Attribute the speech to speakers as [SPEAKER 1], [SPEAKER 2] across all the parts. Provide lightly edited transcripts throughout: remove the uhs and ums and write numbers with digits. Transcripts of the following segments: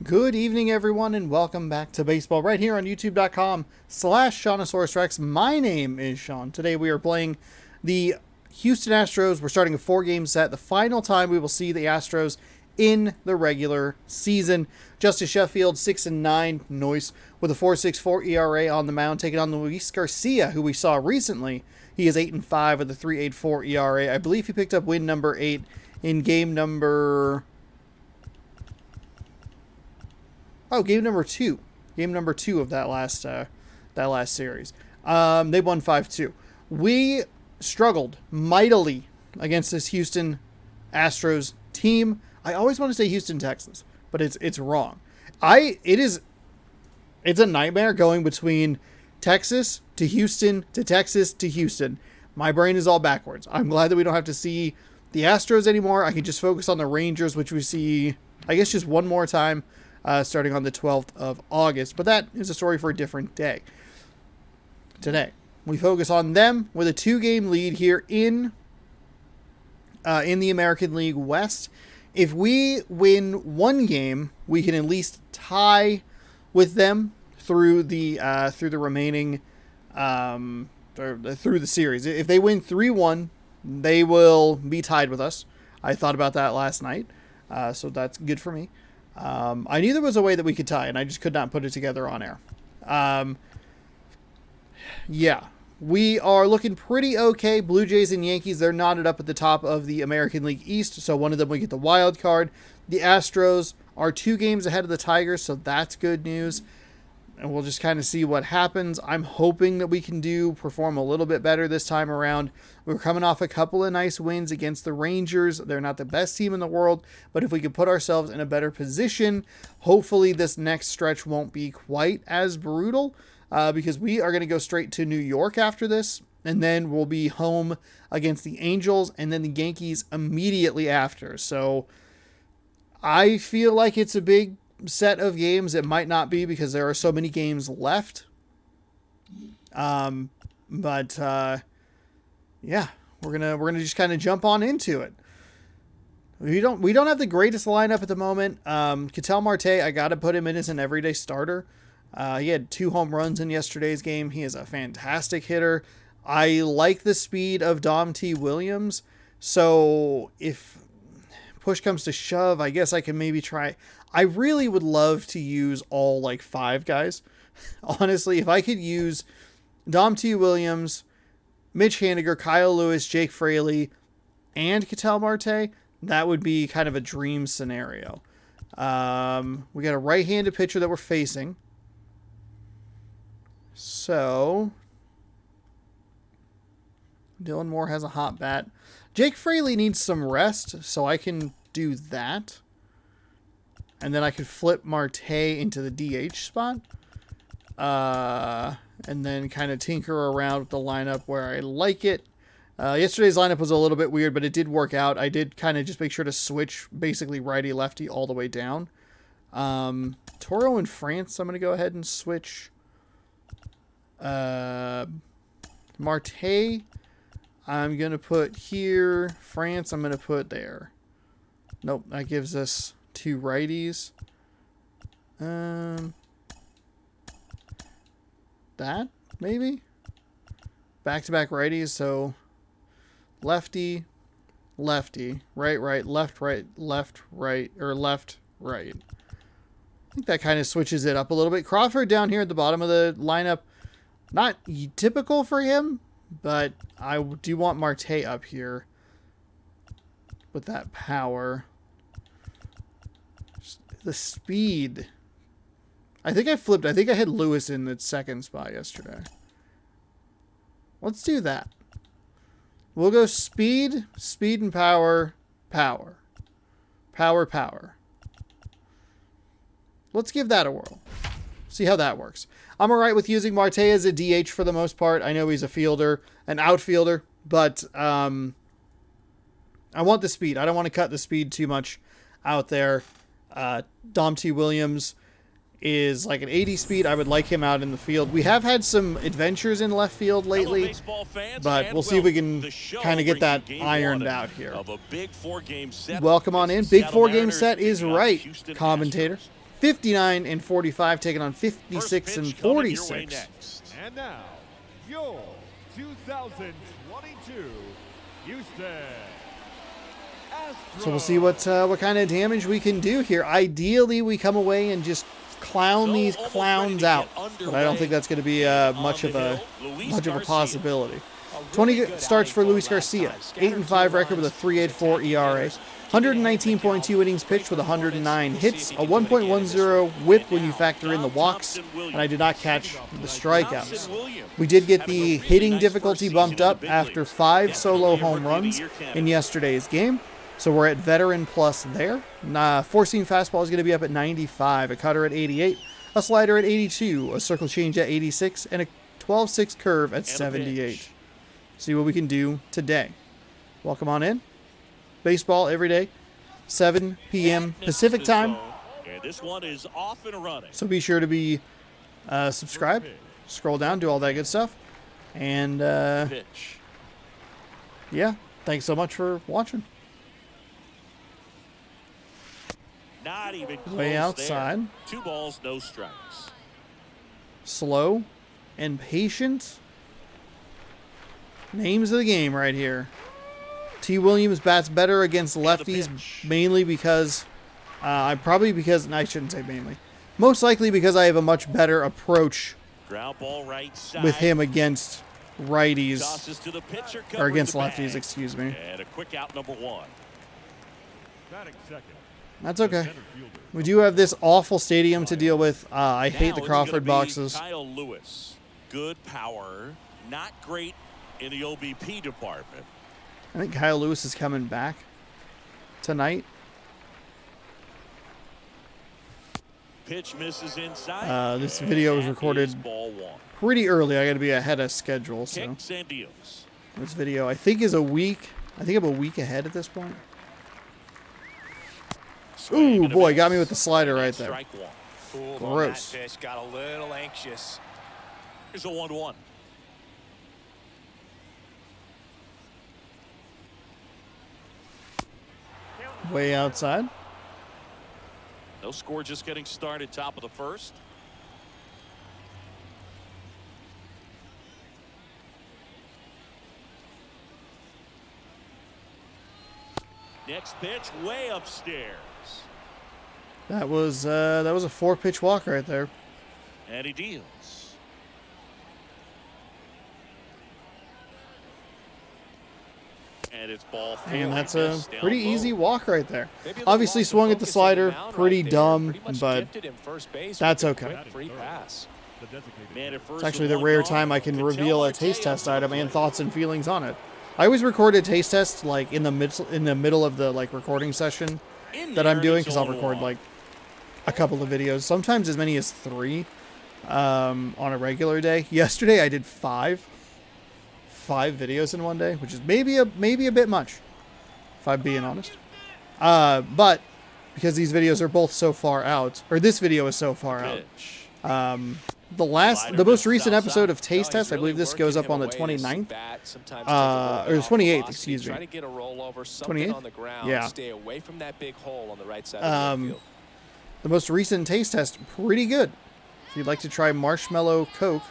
[SPEAKER 1] Good evening, everyone, and welcome back to baseball right here on youtube.com/Shaunosaurus Rex. My name is Sean. Today we are playing the Houston Astros. We're starting a 4-game set. The final time we will see the Astros in the regular season. Justice Sheffield, 6-9, Noyce, with a 4.64 ERA on the mound, taking on Luis Garcia, who we saw recently. He is 8-5 with a 3.84 ERA. I believe he picked up win number 8 in game number 2. Game number 2 of that last series. They won 5-2. We struggled mightily against this Houston Astros team. I always want to say Houston, Texas, but it's wrong. It's a nightmare going between Texas to Houston to Texas to Houston. My brain is all backwards. I'm glad that we don't have to see the Astros anymore. I can just focus on the Rangers, which we see, I guess, just one more time. Starting on the 12th of August. But that is a story for a different day. Today, we focus on them with a 2-game lead here in the American League West. If we win one game, we can at least tie with them through the remaining through the series. If they win 3-1, they will be tied with us. I thought about that last night, so that's good for me. I knew there was a way that we could tie, and I just could not put it together on air. Yeah, we are looking pretty okay. Blue Jays and Yankees, they're knotted up at the top of the American League East, so one of them will get the wild card. The Astros are 2 games ahead of the Tigers, so that's good news. And we'll just kind of see what happens. I'm hoping that we can perform a little bit better this time around. We're coming off a couple of nice wins against the Rangers. They're not the best team in the world, but if we could put ourselves in a better position, hopefully this next stretch won't be quite as brutal, because we are going to go straight to New York after this, and then we'll be home against the Angels and then the Yankees immediately after. So I feel like it's a big set of games. It might not be because there are so many games left. Yeah, we're gonna just kind of jump on into it. We don't have the greatest lineup at the moment. Ketel Marte, I gotta put him in as an everyday starter. He had 2 home runs in yesterday's game. He is a fantastic hitter. I like the speed of Dom T. Williams. So if push comes to shove, I guess I can maybe try. I really would love to use all 5 guys. Honestly, if I could use Dom T. Williams, Mitch Haniger, Kyle Lewis, Jake Fraley, and Ketel Marte, that would be kind of a dream scenario. We got a right-handed pitcher that we're facing. So Dylan Moore has a hot bat. Jake Fraley needs some rest, so I can do that. And then I could flip Marte into the DH spot. And then kind of tinker around with the lineup where I like it. Yesterday's lineup was a little bit weird, but it did work out. I did kind of just make sure to switch basically righty-lefty all the way down. Toro and France, I'm going to go ahead and switch. Marte, I'm going to put here. France, I'm going to put there. Nope, that gives us 2 righties. That, maybe? Back-to-back righties, so lefty, lefty, right, left, right, or left, right. I think that kind of switches it up a little bit. Crawford down here at the bottom of the lineup. Not typical for him, but I do want Marte up here with that power. The speed. I think I flipped. I think I had Lewis in the second spot yesterday. Let's do that. We'll go speed, speed and power, power. Power, power. Let's give that a whirl. See how that works. I'm alright with using Marte as a DH for the most part. I know he's a fielder, an outfielder, but I want the speed. I don't want to cut the speed too much out there. Dom T. Williams is like an 80 speed. I would like him out in the field. We have had some adventures in left field lately, but we'll see if we can kind of get that ironed out here. Welcome on in. Big 4-game set is right, commentator. 59 and 45, taking on 56 and 46.
[SPEAKER 2] And now, your 2022 Houston Astros.
[SPEAKER 1] So we'll see what kind of damage we can do here. Ideally, we come away and just clown these clowns out, but I don't think that's going to be much of a possibility. 20 starts for Luis Garcia, 8-5 record with a 3.84 ERA, 119.2 innings pitched with 109 hits, a 1.10 WHIP when you factor in the walks, and I did not catch the strikeouts. We did get the hitting difficulty bumped up after 5 solo home runs in yesterday's game, so we're at veteran plus there. Four-seam fastball is going to be up at 95, a cutter at 88, a slider at 82, a circle change at 86, and a 12-6 curve at 78. See what we can do today. Welcome on in. Baseball every day, 7 p.m. Pacific time.
[SPEAKER 3] And this one is off and running.
[SPEAKER 1] So be sure to be subscribed, scroll down, do all that good stuff. And yeah, thanks so much for watching.
[SPEAKER 3] Not even close.
[SPEAKER 1] Way outside.
[SPEAKER 3] There. 2 balls, no strikes.
[SPEAKER 1] Slow and patient. Names of the game right here. T. Williams bats better against lefties, mainly because, I shouldn't say mainly. Most likely because I have a much better approach
[SPEAKER 3] Ground ball right side.
[SPEAKER 1] with him against righties,
[SPEAKER 3] To the pitcher,
[SPEAKER 1] or against lefties, excuse me.
[SPEAKER 3] And a quick out, number 1.
[SPEAKER 2] Batting second.
[SPEAKER 1] That's okay. We do have this awful stadium to deal with. I hate the Crawford boxes.
[SPEAKER 3] Kyle Lewis, good power, not great in the OBP department.
[SPEAKER 1] I think Kyle Lewis is coming back tonight.
[SPEAKER 3] Pitch misses inside.
[SPEAKER 1] This video was recorded
[SPEAKER 3] ball 1.
[SPEAKER 1] pretty early. I got to be ahead of schedule, so
[SPEAKER 3] Kicks and deals.
[SPEAKER 1] this video I think is a week. I think I'm a week ahead at this point. Ooh, boy, got me with the slider right there.
[SPEAKER 3] Strike 1.
[SPEAKER 4] Fooled
[SPEAKER 1] Gross.
[SPEAKER 4] on that pitch, got a little anxious.
[SPEAKER 3] Here's a 1-1.
[SPEAKER 1] Way outside.
[SPEAKER 3] No score, just getting started, top of the first. Next pitch, way upstairs.
[SPEAKER 1] That was a 4-pitch walk right there.
[SPEAKER 3] And he deals. And it's ball 4.
[SPEAKER 1] And that's a
[SPEAKER 3] Missed down
[SPEAKER 1] pretty
[SPEAKER 3] low.
[SPEAKER 1] easy walk right there.
[SPEAKER 4] Maybe a
[SPEAKER 1] Obviously
[SPEAKER 4] little
[SPEAKER 1] swung
[SPEAKER 4] loss
[SPEAKER 1] at the
[SPEAKER 4] of focus
[SPEAKER 1] slider.
[SPEAKER 4] on the mound
[SPEAKER 1] Pretty
[SPEAKER 4] right there.
[SPEAKER 1] dumb,
[SPEAKER 4] Pretty much
[SPEAKER 1] but
[SPEAKER 4] gifted him first base
[SPEAKER 1] that's
[SPEAKER 4] with a
[SPEAKER 1] okay.
[SPEAKER 4] quick free pass.
[SPEAKER 2] The designated
[SPEAKER 3] Man at first
[SPEAKER 1] It's actually
[SPEAKER 3] with
[SPEAKER 1] the
[SPEAKER 3] 1
[SPEAKER 1] rare
[SPEAKER 3] gone.
[SPEAKER 1] time I can
[SPEAKER 3] Ketel
[SPEAKER 1] reveal a
[SPEAKER 3] Marte
[SPEAKER 1] taste test
[SPEAKER 3] on the
[SPEAKER 1] item and
[SPEAKER 3] plate.
[SPEAKER 1] thoughts and feelings on it. I always record a taste test like in the middle of the recording session
[SPEAKER 3] In
[SPEAKER 1] that I'm
[SPEAKER 3] there,
[SPEAKER 1] doing
[SPEAKER 3] it's
[SPEAKER 1] because I'll
[SPEAKER 3] 0-1.
[SPEAKER 1] record like a couple of videos, sometimes as many as 3 on a regular day. Yesterday I did 5 videos in one day, which is maybe a bit much, if I'm being honest. But because these videos are both so far out, or this video is so far out,
[SPEAKER 3] Pitch.
[SPEAKER 1] the most recent episode of Taste Test, I believe this goes up on the 29th. Or the 28th, excuse me.
[SPEAKER 4] Try to get a rollover, something
[SPEAKER 1] 28th?
[SPEAKER 4] on the ground.
[SPEAKER 1] Yeah.
[SPEAKER 4] Stay away from that big hole on the right side of the field.
[SPEAKER 1] The most recent taste test, pretty good. If you'd like to try Marshmallow Coke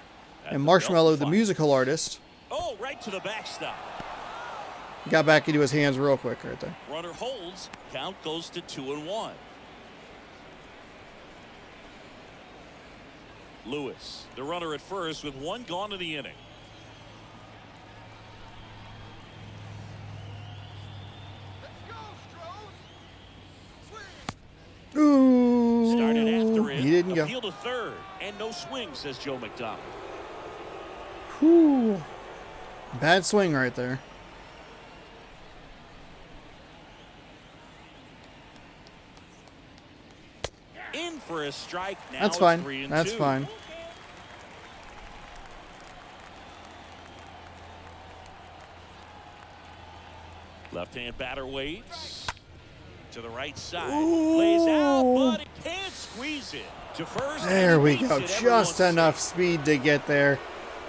[SPEAKER 1] and Marshmallow the musical artist,
[SPEAKER 3] Oh, right to the backstop.
[SPEAKER 1] got back into his hands real quick right there.
[SPEAKER 3] Runner holds. Count goes to 2-1. Lewis, the runner at first with 1 gone in the inning.
[SPEAKER 1] Ooh,
[SPEAKER 3] Started after it.
[SPEAKER 1] he didn't go.
[SPEAKER 3] Appeal to third. And no swing, says Joe McDonald.
[SPEAKER 1] Whew. Bad swing right there.
[SPEAKER 3] In for a strike. Now
[SPEAKER 1] That's
[SPEAKER 3] it's
[SPEAKER 1] fine.
[SPEAKER 3] 3-2.
[SPEAKER 1] That's fine.
[SPEAKER 3] Left-hand batter waits. To the right side.
[SPEAKER 1] Ooh.
[SPEAKER 3] Lays out, but he can't squeeze it. To first.
[SPEAKER 1] There
[SPEAKER 3] and
[SPEAKER 1] we
[SPEAKER 3] he
[SPEAKER 1] go.
[SPEAKER 3] makes it.
[SPEAKER 1] Just
[SPEAKER 3] Everyone's
[SPEAKER 1] enough speed to get there.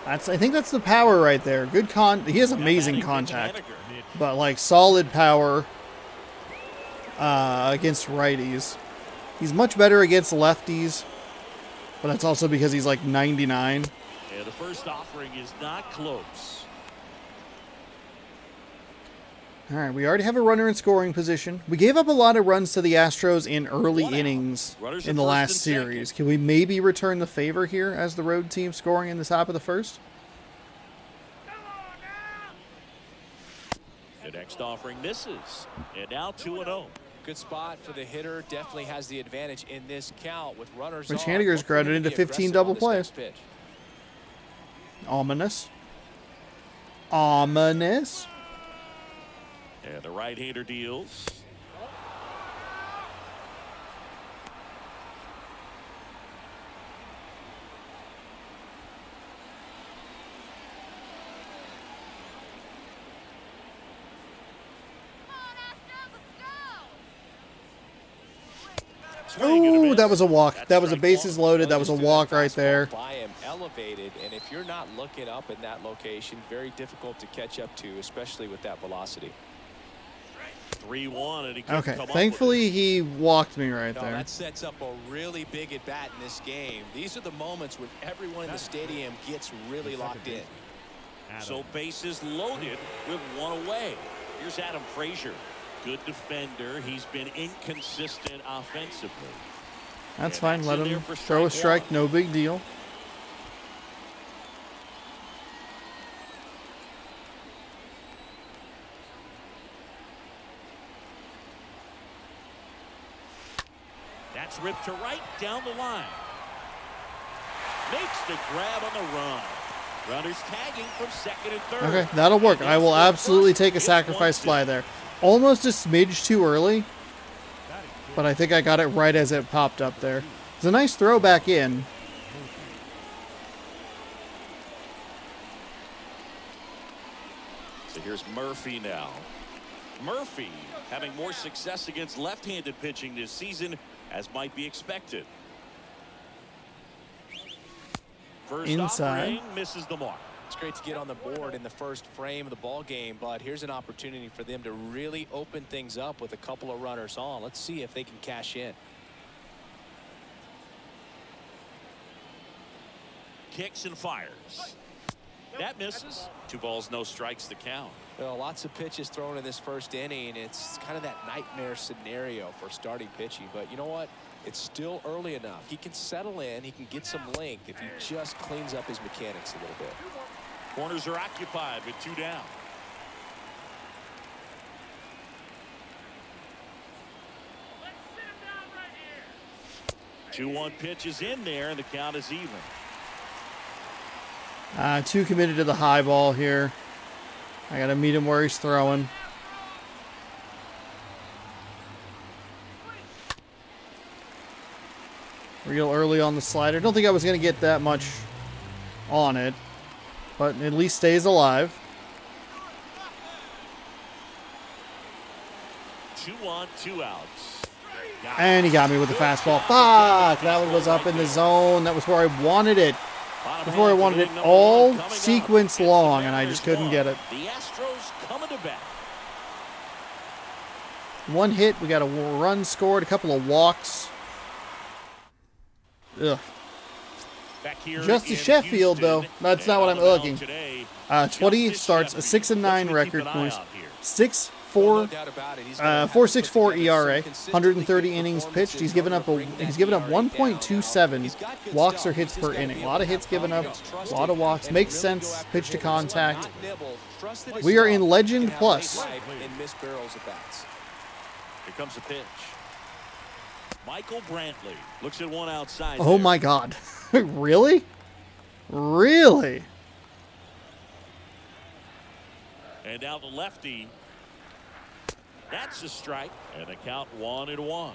[SPEAKER 1] I think that's the power right there. Good he has amazing
[SPEAKER 3] Batting
[SPEAKER 1] contact,
[SPEAKER 3] Henniger.
[SPEAKER 1] but like solid power against righties. He's much better against lefties, but that's also because he's like 99.
[SPEAKER 3] And the first offering is not close.
[SPEAKER 1] All right, we already have a runner in scoring position. We gave up a lot of runs to the Astros in early innings
[SPEAKER 3] Runners
[SPEAKER 1] in
[SPEAKER 3] at
[SPEAKER 1] the
[SPEAKER 3] first
[SPEAKER 1] last
[SPEAKER 3] and
[SPEAKER 1] series.
[SPEAKER 3] second.
[SPEAKER 1] Can we maybe return the favor here as the road team scoring in the top of the first?
[SPEAKER 3] The next offering misses. And now 2-0.
[SPEAKER 4] Good spot for the hitter. Definitely has the advantage in this count with runners
[SPEAKER 1] Rich
[SPEAKER 4] on.
[SPEAKER 1] Handiger's
[SPEAKER 4] Look for him
[SPEAKER 1] grounded
[SPEAKER 4] to
[SPEAKER 1] into
[SPEAKER 4] be
[SPEAKER 1] 15
[SPEAKER 4] aggressive
[SPEAKER 1] double
[SPEAKER 4] on this
[SPEAKER 1] plays.
[SPEAKER 4] next pitch.
[SPEAKER 1] Ominous. Ominous.
[SPEAKER 3] And the right-hander deals. Swing and a
[SPEAKER 1] Ooh,
[SPEAKER 3] miss.
[SPEAKER 1] that was a walk.
[SPEAKER 3] That's
[SPEAKER 1] That was a
[SPEAKER 3] strike
[SPEAKER 1] bases
[SPEAKER 3] one.
[SPEAKER 1] loaded. That was a
[SPEAKER 4] Notice
[SPEAKER 1] walk
[SPEAKER 4] that
[SPEAKER 1] right there.
[SPEAKER 4] fastball by him elevated, and if you're not looking up in that location, very difficult to catch up to, especially with that velocity.
[SPEAKER 3] 3-1, and he couldn't
[SPEAKER 1] Okay,
[SPEAKER 3] come up with
[SPEAKER 1] thankfully he walked me right
[SPEAKER 4] No,
[SPEAKER 1] there.
[SPEAKER 4] that sets up a really big at bat in this game. These are the moments when everyone in the stadium gets really locked in.
[SPEAKER 3] it. So bases loaded with one away. Here's Adam Frazier. Good defender. He's been inconsistent offensively.
[SPEAKER 1] That's
[SPEAKER 3] Yeah,
[SPEAKER 1] fine.
[SPEAKER 3] that's
[SPEAKER 1] Let
[SPEAKER 3] in
[SPEAKER 1] him
[SPEAKER 3] there for
[SPEAKER 1] throw a
[SPEAKER 3] strike
[SPEAKER 1] strike. No big deal.
[SPEAKER 3] That's ripped to right down the line. Makes the grab on the run. Runners tagging from second and third.
[SPEAKER 1] Okay, that'll work. I will absolutely take a sacrifice
[SPEAKER 3] It's 1-2.
[SPEAKER 1] fly there. Almost a smidge too early, but I think I got it right as it popped up there. It's a nice throw back in.
[SPEAKER 3] So here's Murphy now. Murphy having more success against left-handed pitching this season, as might be expected. First
[SPEAKER 1] Inside.
[SPEAKER 3] offering misses the mark.
[SPEAKER 4] It's great to get on the board in the first frame of the ball game, but here's an opportunity for them to really open things up with a couple of runners on. Let's see if they can cash in.
[SPEAKER 3] Kicks and fires. That misses. 2 balls, no strikes to count.
[SPEAKER 4] Well, lots of pitches thrown in this first inning. It's kind of that nightmare scenario for starting pitching, but you know what? It's still early enough. He can settle in. He can get some length if he just cleans up his mechanics a little bit.
[SPEAKER 3] Corners are occupied with 2 down. Two 2-1 pitch is in there, and the count is even.
[SPEAKER 1] Too committed to the high ball here. I got to meet him where he's throwing. Real early on the slider. Don't think I was going to get that much on it, but at least stays alive.
[SPEAKER 3] 2 on, 2 outs.
[SPEAKER 1] And he got me with the fastball. Fuck! That one was up in the zone. That was where I wanted it. That's where I wanted it all sequence long, and I just couldn't get it.
[SPEAKER 3] The Astros coming to bat.
[SPEAKER 1] One hit. We got a run scored. A couple of walks. Ugh.
[SPEAKER 3] Back here
[SPEAKER 1] Justice
[SPEAKER 3] in
[SPEAKER 1] Sheffield, though.
[SPEAKER 3] Houston,
[SPEAKER 1] That's not
[SPEAKER 3] and
[SPEAKER 1] what
[SPEAKER 3] on
[SPEAKER 1] I'm
[SPEAKER 3] the mound
[SPEAKER 1] looking.
[SPEAKER 3] today,
[SPEAKER 1] 20
[SPEAKER 3] Justice
[SPEAKER 1] starts, a
[SPEAKER 3] Sheffield.
[SPEAKER 1] 6-9
[SPEAKER 3] What
[SPEAKER 1] record,
[SPEAKER 3] should we keep an eye
[SPEAKER 1] boys.
[SPEAKER 3] on here?
[SPEAKER 1] 6-4, 4.64 ERA, 130 innings pitched. He's given up 1.27 walks or hits per inning. A lot of hits given up, a lot of walks. Makes sense. Pitch to contact. We are in Legend Plus.
[SPEAKER 3] Here comes a pitch. Michael Brantley looks at one outside.
[SPEAKER 1] Oh
[SPEAKER 3] there.
[SPEAKER 1] my God! Really? Really?
[SPEAKER 3] And now the lefty. That's a strike, and the count 1-1.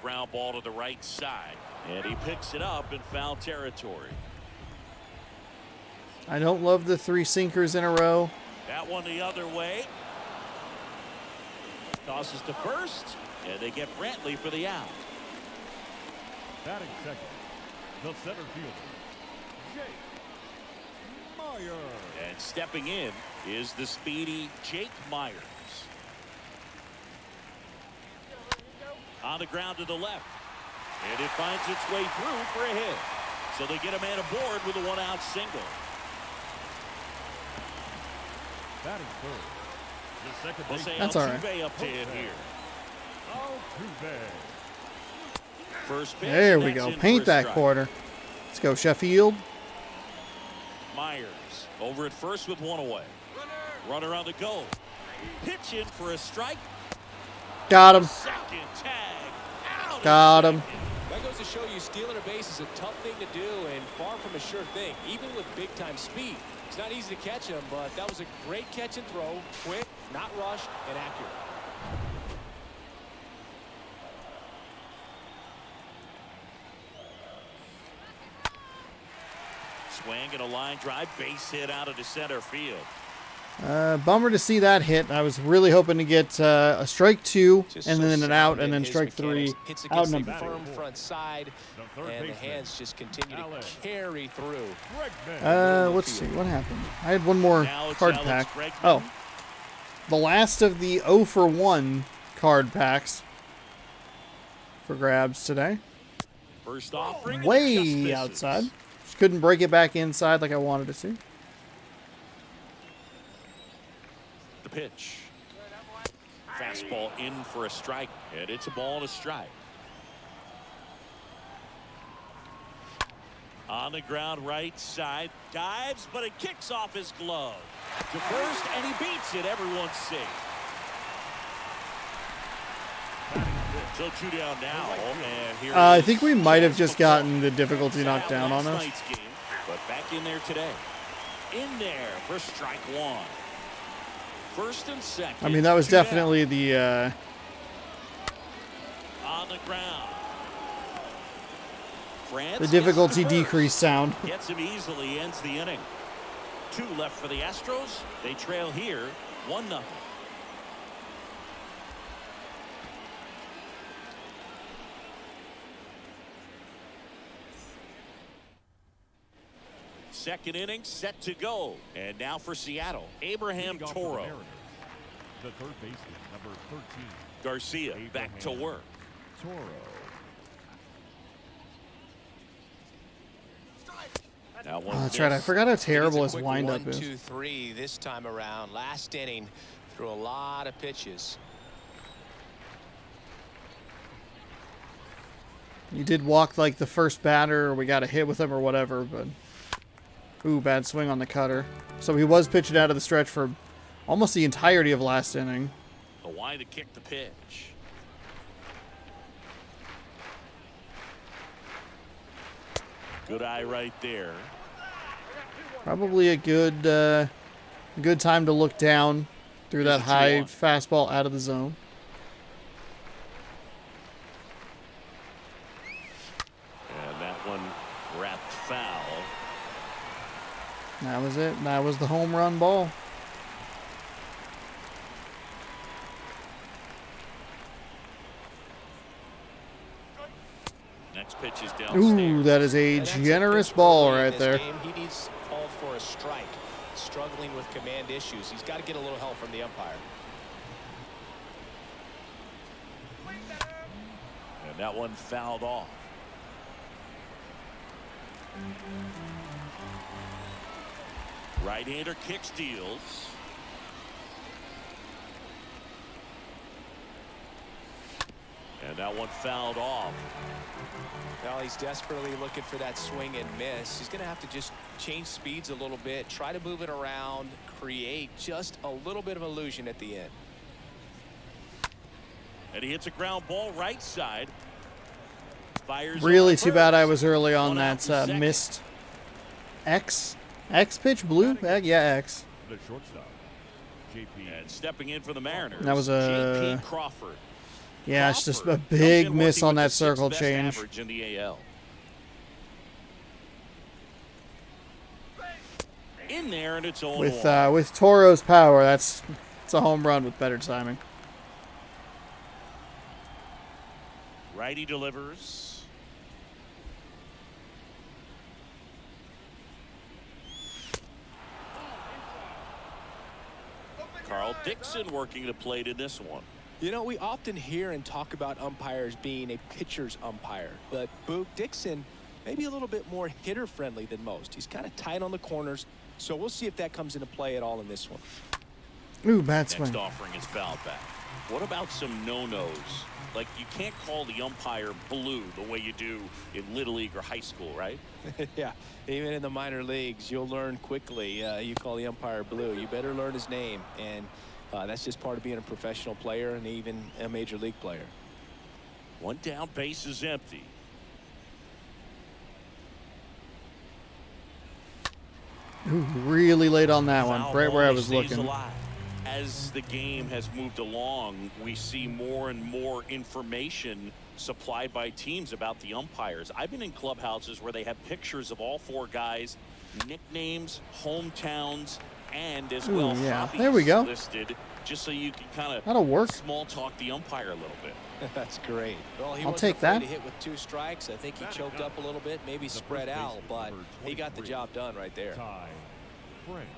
[SPEAKER 3] Ground ball to the right side, and he picks it up in foul territory.
[SPEAKER 1] I don't love the 3 sinkers in a row.
[SPEAKER 3] That one the other way. Tosses to first, and they get Brantley for the out.
[SPEAKER 2] Batting second, the center fielder, Jake Meyer.
[SPEAKER 3] And stepping in is the speedy Jake Myers. On the ground to the left. And it finds its way through for a hit. So they get a man aboard with a one-out single.
[SPEAKER 2] Batting third. The second
[SPEAKER 3] Jose
[SPEAKER 2] base.
[SPEAKER 1] That's all right.
[SPEAKER 3] Altuve up to hit here.
[SPEAKER 2] Altuve.
[SPEAKER 3] First pitch.
[SPEAKER 1] There we
[SPEAKER 3] that's
[SPEAKER 1] go.
[SPEAKER 3] in for
[SPEAKER 1] Paint
[SPEAKER 3] a
[SPEAKER 1] that
[SPEAKER 3] strike.
[SPEAKER 1] quarter. Let's go, Sheffield.
[SPEAKER 3] Myers over at first with one away. Runner on the go. Pitch in for a strike.
[SPEAKER 1] Got him.
[SPEAKER 3] Second tag. Out
[SPEAKER 1] Got
[SPEAKER 3] of
[SPEAKER 1] him.
[SPEAKER 3] second.
[SPEAKER 4] That goes to show you stealing a base is a tough thing to do and far from a sure thing, even with big-time speed. It's not easy to catch him, but that was a great catch and throw. Quick, not rushed, and accurate.
[SPEAKER 3] Swing and a line drive. Base hit out of the center field.
[SPEAKER 1] Bummer to see that hit. I was really hoping to get a strike 2
[SPEAKER 4] Just
[SPEAKER 1] and
[SPEAKER 4] so
[SPEAKER 1] then an
[SPEAKER 4] sound
[SPEAKER 1] out
[SPEAKER 4] in
[SPEAKER 1] and then
[SPEAKER 4] his
[SPEAKER 1] strike 3.
[SPEAKER 4] mechanics. Hits
[SPEAKER 1] Out
[SPEAKER 4] against
[SPEAKER 1] number
[SPEAKER 4] the
[SPEAKER 1] 4.
[SPEAKER 4] firm front side,
[SPEAKER 2] The third
[SPEAKER 4] and the
[SPEAKER 2] baseman.
[SPEAKER 4] hands just continue
[SPEAKER 2] Allen.
[SPEAKER 4] to carry through.
[SPEAKER 2] Bregman.
[SPEAKER 1] Let's see what happened. I had one more
[SPEAKER 3] Now it's
[SPEAKER 1] card
[SPEAKER 3] Alex
[SPEAKER 1] pack.
[SPEAKER 3] Bregman.
[SPEAKER 1] Oh, the last of the 0 for 1 card packs for grabs today.
[SPEAKER 3] First offering. and it just
[SPEAKER 1] Way
[SPEAKER 3] misses.
[SPEAKER 1] outside. Just couldn't break it back inside like I wanted to see.
[SPEAKER 3] The pitch. Fastball in for a strike, and it's a ball and a strike. On the ground, right side, dives, but it kicks off his glove. To first, and he beats it. Everyone's safe. So 2 down now, and here
[SPEAKER 1] I
[SPEAKER 3] it is.
[SPEAKER 1] think we might have just gotten the difficulty knocked down on
[SPEAKER 3] Last
[SPEAKER 1] us.
[SPEAKER 3] night's game, but back in there today. In there for strike 1. First and second.
[SPEAKER 1] I mean, that was
[SPEAKER 3] 2 down.
[SPEAKER 1] definitely the
[SPEAKER 3] On the ground. France
[SPEAKER 1] the
[SPEAKER 3] gets
[SPEAKER 1] difficulty
[SPEAKER 3] to first.
[SPEAKER 1] decrease sound.
[SPEAKER 3] Gets him easily, ends the inning. 2 left for the Astros. They trail here 1-0. Second inning set to go. And now for Seattle, Abraham
[SPEAKER 2] Leading off for the
[SPEAKER 3] Toro.
[SPEAKER 2] Mariners, the third baseman, number 13.
[SPEAKER 3] Garcia back to
[SPEAKER 2] Abraham
[SPEAKER 3] work.
[SPEAKER 2] Toro.
[SPEAKER 3] Now one
[SPEAKER 1] Oh, that's right. I
[SPEAKER 3] miss.
[SPEAKER 1] forgot how terrible
[SPEAKER 4] It's
[SPEAKER 1] his
[SPEAKER 4] a quick
[SPEAKER 1] windup
[SPEAKER 4] 1,
[SPEAKER 1] is.
[SPEAKER 4] 2, 3 this time around. Last inning, threw a lot of pitches.
[SPEAKER 1] You did walk like the first batter, or we got a hit with him or whatever, but ooh, bad swing on the cutter. So he was pitching out of the stretch for almost the entirety of last inning.
[SPEAKER 3] A wide to kick the pitch. Good eye right there.
[SPEAKER 1] Probably a good time to look down through that
[SPEAKER 3] Here's a
[SPEAKER 1] high
[SPEAKER 3] 2-1.
[SPEAKER 1] fastball out of the zone.
[SPEAKER 3] And that one wrapped foul.
[SPEAKER 1] That was it. That was the home run ball.
[SPEAKER 3] Next pitch is downstairs.
[SPEAKER 1] Ooh, that is a
[SPEAKER 4] And that's
[SPEAKER 1] generous
[SPEAKER 4] pitch
[SPEAKER 1] ball
[SPEAKER 4] early in
[SPEAKER 1] right
[SPEAKER 4] this
[SPEAKER 1] there.
[SPEAKER 4] game. He needs called for a strike. Struggling with command issues. He's got to get a little help from the umpire.
[SPEAKER 3] And that one fouled off. Right-hander kick steals. And that one fouled off.
[SPEAKER 4] Well, he's desperately looking for that swing and miss. He's going to have to just change speeds a little bit, try to move it around, create just a little bit of illusion at the end.
[SPEAKER 3] And he hits a ground ball right side. Fires
[SPEAKER 1] Really
[SPEAKER 3] on
[SPEAKER 1] too bad
[SPEAKER 3] first.
[SPEAKER 1] I was early on
[SPEAKER 3] One out
[SPEAKER 1] that
[SPEAKER 3] in second.
[SPEAKER 1] missed X pitch blue. Yeah, X.
[SPEAKER 2] The shortstop, JP.
[SPEAKER 3] And stepping in for the Mariners.
[SPEAKER 1] That was a-
[SPEAKER 3] J.P. Crawford.
[SPEAKER 1] Yeah, it's just a
[SPEAKER 3] Crawford
[SPEAKER 1] big
[SPEAKER 3] comes in
[SPEAKER 1] miss
[SPEAKER 3] working
[SPEAKER 1] on
[SPEAKER 3] with
[SPEAKER 1] that
[SPEAKER 3] the
[SPEAKER 1] circle
[SPEAKER 3] sixth best
[SPEAKER 1] change.
[SPEAKER 3] average in the AL. In there, and it's 0-1.
[SPEAKER 1] With Toro's power, it's a home run with better timing.
[SPEAKER 3] Righty delivers. Carl Dixon working the plate in this one.
[SPEAKER 4] You know, we often hear and talk about umpires being a pitcher's umpire, but Boog Dixon maybe a little bit more hitter-friendly than most. He's kind of tight on the corners, so we'll see if that comes into play at all in this one.
[SPEAKER 1] Ooh, bad swing.
[SPEAKER 3] Next offering is foul back. What about some no-nos? Like, you can't call the umpire blue the way you do in Little League or high school, right?
[SPEAKER 4] Yeah, even in the minor leagues, you'll learn quickly. You call the umpire blue, you better learn his name, and that's just part of being a professional player and even a major league player.
[SPEAKER 3] One down, base is empty.
[SPEAKER 1] Ooh, really late on that one,
[SPEAKER 3] Foul
[SPEAKER 1] right where I
[SPEAKER 3] ball
[SPEAKER 1] was
[SPEAKER 3] stays
[SPEAKER 1] looking.
[SPEAKER 3] alive. As the game has moved along, we see more and more information supplied by teams about the umpires. I've been in clubhouses where they have pictures of all 4 guys, nicknames, hometowns, and as
[SPEAKER 1] Ooh,
[SPEAKER 3] well
[SPEAKER 1] yeah.
[SPEAKER 3] hobbies
[SPEAKER 1] There we go.
[SPEAKER 3] listed, just so you can kind of
[SPEAKER 1] That'll work.
[SPEAKER 3] small talk the umpire a little bit.
[SPEAKER 4] That's great. Well, he
[SPEAKER 1] I'll
[SPEAKER 4] wasn't
[SPEAKER 1] take
[SPEAKER 4] afraid
[SPEAKER 1] that.
[SPEAKER 4] to hit with 2 strikes. I think he choked up a little bit, maybe spread out, but he got the job done right there.
[SPEAKER 2] Ty France.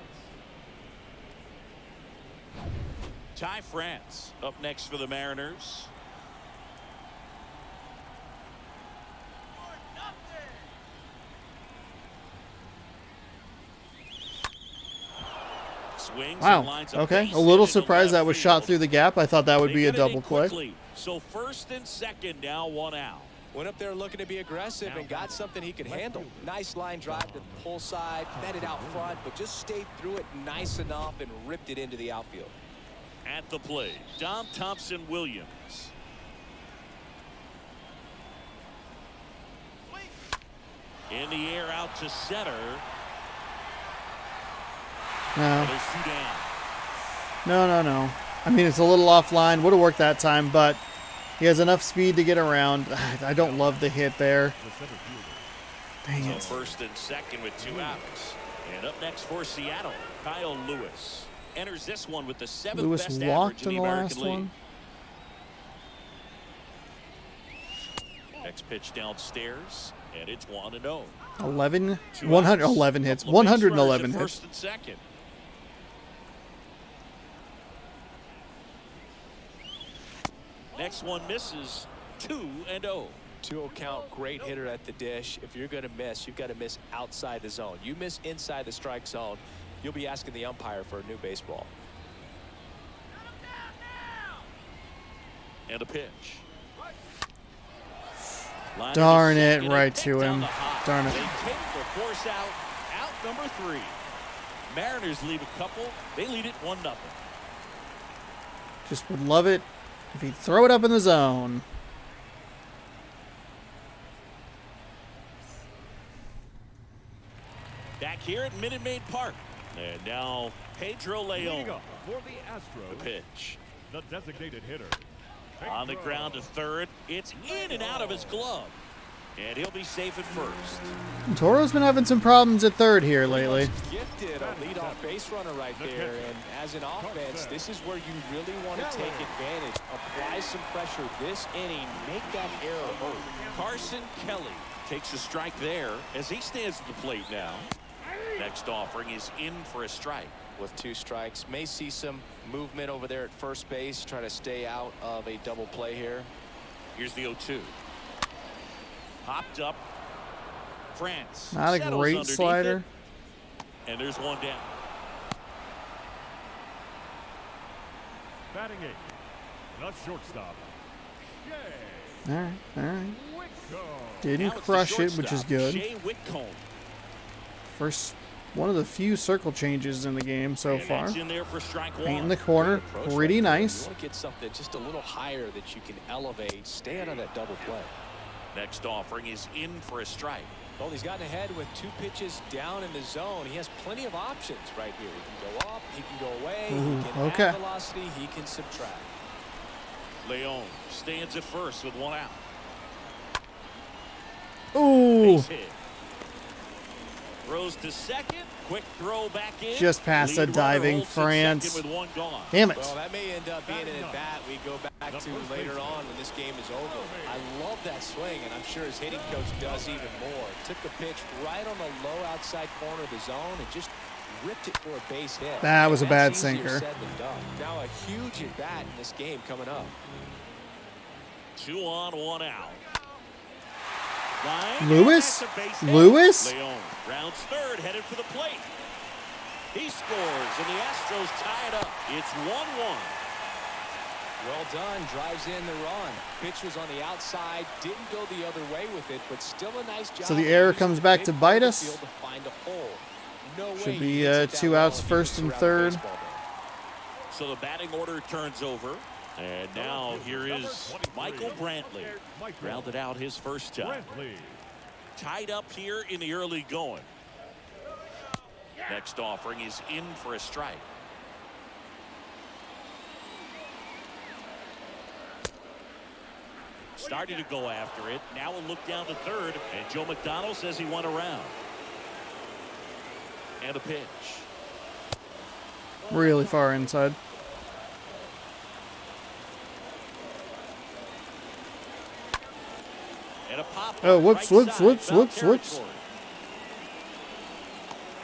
[SPEAKER 3] Ty France up next for the Mariners. Swings and
[SPEAKER 1] Wow.
[SPEAKER 3] lines up
[SPEAKER 1] Okay.
[SPEAKER 3] base
[SPEAKER 1] A little
[SPEAKER 3] hit into
[SPEAKER 1] surprised
[SPEAKER 3] left
[SPEAKER 1] that was shot
[SPEAKER 3] field.
[SPEAKER 1] through the gap. I thought that would
[SPEAKER 3] They
[SPEAKER 1] be a
[SPEAKER 3] get it in
[SPEAKER 1] double play.
[SPEAKER 3] quickly. So first and second, now 1 out.
[SPEAKER 4] Went up there looking to be aggressive and got something he could handle. Nice line drive to the pull side, met it out front, but just stayed through it nice enough and ripped it into the outfield.
[SPEAKER 3] At the plate, Dom Thompson Williams. In the air out to center.
[SPEAKER 1] No.
[SPEAKER 3] There's 2 down.
[SPEAKER 1] No. I mean, it's a little offline. Would have worked that time, but he has enough speed to get around. I don't love the hit there.
[SPEAKER 2] The center fielder.
[SPEAKER 1] Dang
[SPEAKER 3] So
[SPEAKER 1] it.
[SPEAKER 3] first and second with 2 outs. And up next for Seattle, Kyle Lewis enters this one with the 7th
[SPEAKER 1] Lewis
[SPEAKER 3] best
[SPEAKER 1] walked
[SPEAKER 3] average
[SPEAKER 1] in
[SPEAKER 3] in
[SPEAKER 1] the
[SPEAKER 3] the
[SPEAKER 1] last
[SPEAKER 3] American League.
[SPEAKER 1] one.
[SPEAKER 3] Next pitch downstairs, and it's 1-0.
[SPEAKER 1] 11
[SPEAKER 3] 2
[SPEAKER 1] 111 hits.
[SPEAKER 3] Couple of base runners
[SPEAKER 1] 111
[SPEAKER 3] at
[SPEAKER 1] hits.
[SPEAKER 3] First and second. Next one misses. 2-0.
[SPEAKER 4] 2-0 count, great hitter at the dish. If you're going to miss, you've got to miss outside the zone. You miss inside the strike zone, you'll be asking the umpire for a new baseball.
[SPEAKER 3] And a pitch. Line
[SPEAKER 1] Darn
[SPEAKER 3] to
[SPEAKER 1] it,
[SPEAKER 3] second,
[SPEAKER 1] right
[SPEAKER 3] and
[SPEAKER 1] to
[SPEAKER 3] picked
[SPEAKER 1] him.
[SPEAKER 3] on the hop.
[SPEAKER 1] Darn it.
[SPEAKER 3] They take the force out. Out number 3. Mariners leave a couple. They lead it 1-0.
[SPEAKER 1] Just would love it if he'd throw it up in the zone.
[SPEAKER 3] Back here at Minute Maid Park. And now Pedro Leon.
[SPEAKER 2] Leading up for the Astros,
[SPEAKER 3] Pitch.
[SPEAKER 2] the designated hitter.
[SPEAKER 3] On the
[SPEAKER 2] Pedro.
[SPEAKER 3] ground to third. It's in and out of his glove. And he'll be safe at first.
[SPEAKER 1] Toro's been having some problems at third here lately.
[SPEAKER 4] Gifted a leadoff base runner right there, and as an offense, this is where you really want to take advantage. Apply some pressure this inning, make that error hurt.
[SPEAKER 3] Carson Kelly takes a strike there as he stands at the plate now. Next offering is in for a strike.
[SPEAKER 4] With 2 strikes, may see some movement over there at first base, trying to stay out of a double play here.
[SPEAKER 3] Here's the 0-2. Hopped up. France.
[SPEAKER 1] Not a
[SPEAKER 3] settles
[SPEAKER 1] great
[SPEAKER 3] underneath
[SPEAKER 1] slider.
[SPEAKER 3] it, and there's 1 down.
[SPEAKER 2] Batting 8, the shortstop. Jay
[SPEAKER 1] All right.
[SPEAKER 2] Whitcomb.
[SPEAKER 1] Didn't
[SPEAKER 3] Now it's the
[SPEAKER 1] crush it, which is
[SPEAKER 3] shortstop,
[SPEAKER 1] good.
[SPEAKER 3] Jay Whitcomb.
[SPEAKER 1] First, one of the few circle changes in the game so
[SPEAKER 3] And
[SPEAKER 1] far.
[SPEAKER 3] that's in there for strike 1.
[SPEAKER 1] Paint in the corner,
[SPEAKER 4] Approach
[SPEAKER 1] pretty
[SPEAKER 4] right there.
[SPEAKER 1] nice.
[SPEAKER 4] You want to get something just a little higher that you can elevate, stay out of that double play.
[SPEAKER 3] Next offering is in for a strike.
[SPEAKER 4] Well, he's gotten ahead with 2 pitches down in the zone. He has plenty of options right here. He can go up, he can go away,
[SPEAKER 1] Ooh,
[SPEAKER 4] he can
[SPEAKER 1] okay.
[SPEAKER 4] add velocity, he can subtract.
[SPEAKER 3] Leon stands at first with 1 out.
[SPEAKER 1] Ooh,
[SPEAKER 3] Base hit. Throws to second. Quick throw back in.
[SPEAKER 1] Just past
[SPEAKER 3] Lead
[SPEAKER 1] a diving
[SPEAKER 3] runner holds at
[SPEAKER 1] France.
[SPEAKER 3] second with 1 gone.
[SPEAKER 1] damn it.
[SPEAKER 4] Well, that may end up being an at-bat we go back to later on when this game is over. I love that swing, and I'm sure his hitting coach does even more. Took the pitch right on the low outside corner of the zone and just ripped it for a base hit.
[SPEAKER 1] That was a bad
[SPEAKER 4] That's easier
[SPEAKER 1] sinker.
[SPEAKER 4] said than done. Now a huge at bat in this game coming up.
[SPEAKER 3] 2 on, 1 out. Line,
[SPEAKER 1] Lewis?
[SPEAKER 3] that's a base hit.
[SPEAKER 1] Lewis?
[SPEAKER 3] Leon rounds third, headed for the plate. He scores, and the Astros tie it up. It's 1-1.
[SPEAKER 4] Well done, drives in the run. Pitch was on the outside, didn't go the other way with it, but still a nice job.
[SPEAKER 1] So the error
[SPEAKER 4] using
[SPEAKER 1] comes
[SPEAKER 4] the
[SPEAKER 1] back
[SPEAKER 4] big
[SPEAKER 1] to
[SPEAKER 4] part
[SPEAKER 1] bite
[SPEAKER 4] of the
[SPEAKER 1] us?
[SPEAKER 4] field to find a hole. No way
[SPEAKER 1] Should
[SPEAKER 4] he
[SPEAKER 1] be
[SPEAKER 4] hits it that
[SPEAKER 1] 2
[SPEAKER 4] well
[SPEAKER 1] outs,
[SPEAKER 4] if he
[SPEAKER 1] first
[SPEAKER 4] gets
[SPEAKER 1] and
[SPEAKER 4] around the
[SPEAKER 1] third.
[SPEAKER 4] baseball there.
[SPEAKER 3] So the batting order turns over. And now here is Michael Brantley. Grounded out his first time.
[SPEAKER 2] Brantley.
[SPEAKER 3] Tied up here in the early going. Next offering is in for a strike. Starting to go after it. Now a look down to third. And Joe McDonald says he went around. And a pitch.
[SPEAKER 1] Really far inside.
[SPEAKER 3] And a pop.
[SPEAKER 1] Oh, whoops,
[SPEAKER 3] right
[SPEAKER 1] whoops,
[SPEAKER 3] side,
[SPEAKER 1] whoops,
[SPEAKER 3] foul
[SPEAKER 1] whoops, whoops.
[SPEAKER 3] territory.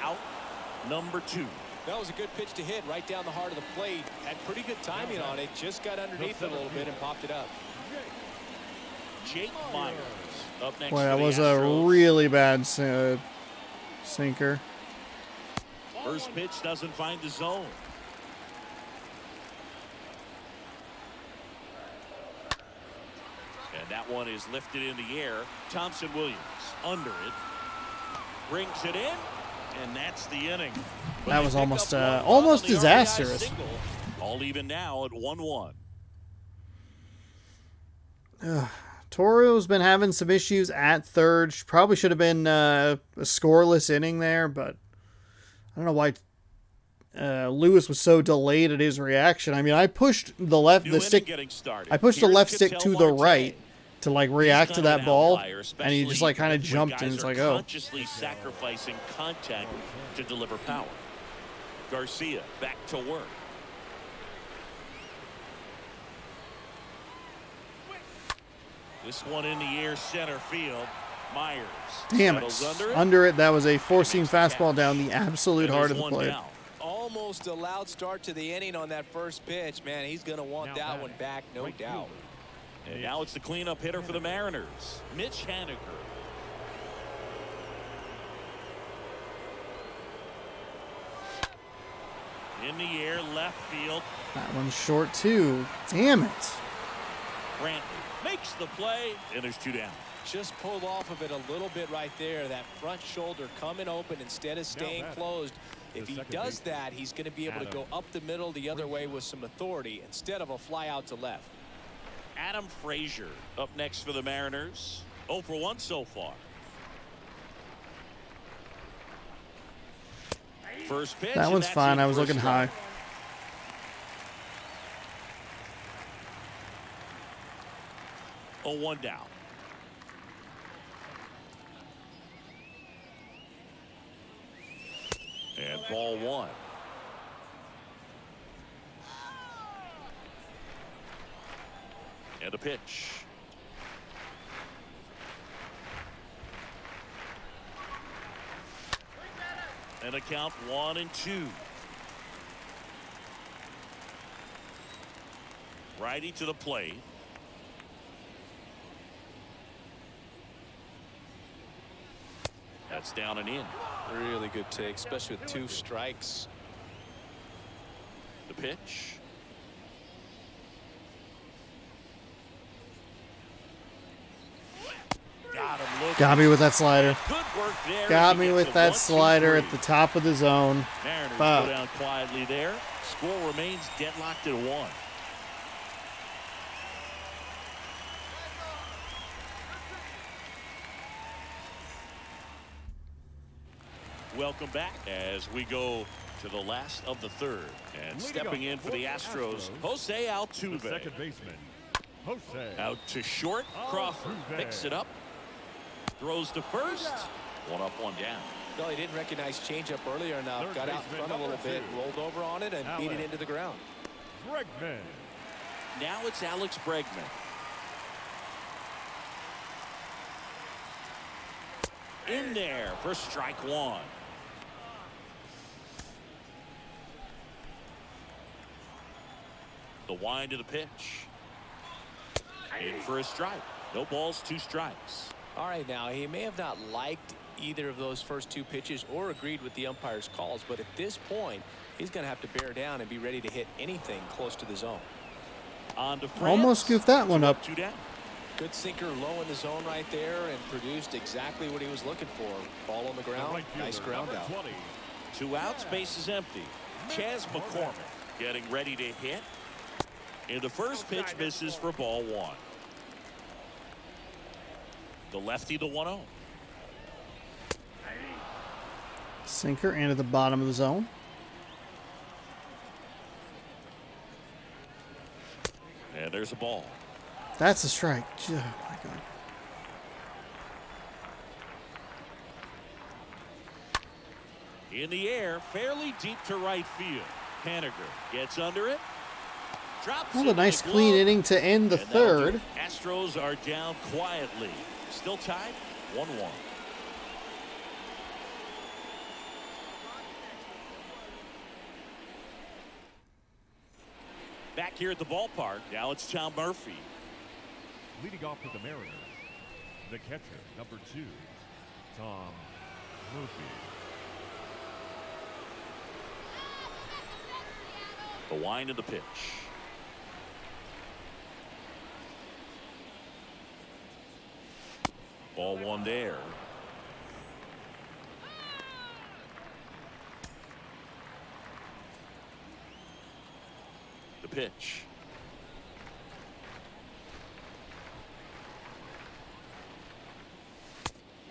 [SPEAKER 3] Out number 2.
[SPEAKER 4] That was a good pitch to hit right down the heart of the plate. Had pretty good timing on it. Just got underneath it a little bit and popped it up.
[SPEAKER 3] Jake Myers up next.
[SPEAKER 1] Boy,
[SPEAKER 3] for
[SPEAKER 1] that
[SPEAKER 3] the
[SPEAKER 1] was a
[SPEAKER 3] Astros.
[SPEAKER 1] really bad sinker.
[SPEAKER 3] First pitch doesn't find the zone. And that one is lifted in the air. Thompson Williams under it. Brings it in. And that's the inning. But
[SPEAKER 1] That
[SPEAKER 3] they
[SPEAKER 1] was
[SPEAKER 3] pick
[SPEAKER 1] almost,
[SPEAKER 3] up one run
[SPEAKER 1] almost
[SPEAKER 3] on the RBI
[SPEAKER 1] disastrous.
[SPEAKER 3] single. All even now at 1-1.
[SPEAKER 1] Toro's been having some issues at third. Probably should have been a scoreless inning there, but I don't know why Lewis was so delayed at his reaction. I mean, I pushed the left,
[SPEAKER 3] New
[SPEAKER 1] the
[SPEAKER 3] inning
[SPEAKER 1] stick.
[SPEAKER 3] getting started.
[SPEAKER 1] I pushed the
[SPEAKER 3] Here's
[SPEAKER 1] left stick
[SPEAKER 3] Ketel
[SPEAKER 1] to the
[SPEAKER 3] Marte.
[SPEAKER 1] right to like react
[SPEAKER 3] He's
[SPEAKER 1] to
[SPEAKER 3] not
[SPEAKER 1] that
[SPEAKER 3] an
[SPEAKER 1] ball,
[SPEAKER 3] outlier,
[SPEAKER 1] and he just like kind of
[SPEAKER 3] especially
[SPEAKER 1] jumped,
[SPEAKER 3] when
[SPEAKER 1] and it's
[SPEAKER 3] guys
[SPEAKER 1] like,
[SPEAKER 3] are
[SPEAKER 1] oh.
[SPEAKER 3] consciously sacrificing contact to deliver power. Garcia back to work. This one in the air, center field. Myers
[SPEAKER 1] Damn it.
[SPEAKER 3] settles under it.
[SPEAKER 1] Under it, that was a four-seam fastball down the absolute
[SPEAKER 3] And
[SPEAKER 1] heart
[SPEAKER 3] there's
[SPEAKER 1] of the
[SPEAKER 3] one
[SPEAKER 1] plate.
[SPEAKER 3] down.
[SPEAKER 4] Almost a loud start to the inning on that first pitch. Man, he's going to want that one back, no doubt.
[SPEAKER 3] And now it's the cleanup hitter for the Mariners, Mitch Haniger. In the air, left field.
[SPEAKER 1] That one's short too. Damn it.
[SPEAKER 3] Brantley makes the play, and there's 2 down.
[SPEAKER 4] Just pulled off of it a little bit right there. That front shoulder coming open instead of staying closed. If he does that, he's going to be able to go up the middle the other way with some authority instead of a fly out to left.
[SPEAKER 3] Adam Frazier up next for the Mariners. 0 for 1 so far. First pitch.
[SPEAKER 1] That
[SPEAKER 3] and
[SPEAKER 1] one's
[SPEAKER 3] that's
[SPEAKER 1] fine.
[SPEAKER 3] in
[SPEAKER 1] I was
[SPEAKER 3] for a
[SPEAKER 1] looking
[SPEAKER 3] strike.
[SPEAKER 1] high.
[SPEAKER 3] Oh, 1 down. And ball 1. And a pitch. And a count 1-2. Righty to the plate. That's down and in.
[SPEAKER 4] Really good take, especially with 2 strikes.
[SPEAKER 3] The pitch. Got him looking.
[SPEAKER 1] Got me with that slider.
[SPEAKER 3] Good work there.
[SPEAKER 1] Got
[SPEAKER 3] He
[SPEAKER 1] me
[SPEAKER 3] gets
[SPEAKER 1] with
[SPEAKER 3] a
[SPEAKER 1] that
[SPEAKER 3] 1-2-3.
[SPEAKER 1] slider at the top of the zone.
[SPEAKER 3] Mariners
[SPEAKER 1] Foul.
[SPEAKER 3] go down quietly there. Score remains deadlocked at 1. Welcome back as we go to the last of the third. And
[SPEAKER 2] Leading
[SPEAKER 3] stepping
[SPEAKER 2] up
[SPEAKER 3] in for the
[SPEAKER 2] for the
[SPEAKER 3] Astros,
[SPEAKER 2] Astros,
[SPEAKER 3] Jose
[SPEAKER 2] The
[SPEAKER 3] Altuve.
[SPEAKER 2] second baseman, Jose.
[SPEAKER 3] Out to short. Crawford
[SPEAKER 2] Altuve.
[SPEAKER 3] picks it up. Throws to first. 1 up, 1 down.
[SPEAKER 4] No, he didn't recognize changeup earlier enough.
[SPEAKER 2] Third
[SPEAKER 4] Got out in
[SPEAKER 2] baseman,
[SPEAKER 4] front a little
[SPEAKER 2] number
[SPEAKER 4] bit,
[SPEAKER 2] 2.
[SPEAKER 4] rolled over on it, and beat it
[SPEAKER 2] Alex.
[SPEAKER 4] into the ground.
[SPEAKER 2] Bregman.
[SPEAKER 3] Now it's Alex Bregman. In there for strike 1. The wind to the pitch. In for a strike. No balls, 2 strikes.
[SPEAKER 4] All right, now he may have not liked either of those first 2 pitches or agreed with the umpire's calls, but at this point, he's going to have to bear down and be ready to hit anything close to the zone.
[SPEAKER 3] On to France.
[SPEAKER 1] Almost goofed that one up.
[SPEAKER 3] 2 down.
[SPEAKER 4] Good sinker low in the zone right there and produced exactly what he was looking for. Ball on the ground,
[SPEAKER 2] Right
[SPEAKER 4] nice
[SPEAKER 2] fielder,
[SPEAKER 4] ground
[SPEAKER 2] number
[SPEAKER 4] out.
[SPEAKER 2] 20.
[SPEAKER 3] 2 outs, base is empty. Chas McCormick getting ready to hit. And the first pitch misses for ball 1. The lefty, the 1-0.
[SPEAKER 1] Sinker into the bottom of the zone.
[SPEAKER 3] And there's a ball.
[SPEAKER 1] That's a strike. Oh, my God.
[SPEAKER 3] In the air, fairly deep to right field. Haniger gets under it. Drops
[SPEAKER 1] Well, a
[SPEAKER 3] into
[SPEAKER 1] nice
[SPEAKER 3] the
[SPEAKER 1] clean
[SPEAKER 3] glove.
[SPEAKER 1] inning to end the
[SPEAKER 3] And that'll do
[SPEAKER 1] third.
[SPEAKER 3] it. Astros are down quietly. Still tied, 1-1. Back here at the ballpark, now it's Tom Murphy.
[SPEAKER 2] Leading off for the Mariners, the catcher, number 2, Tom Murphy.
[SPEAKER 3] The wind of the pitch. Ball 1 there. The pitch.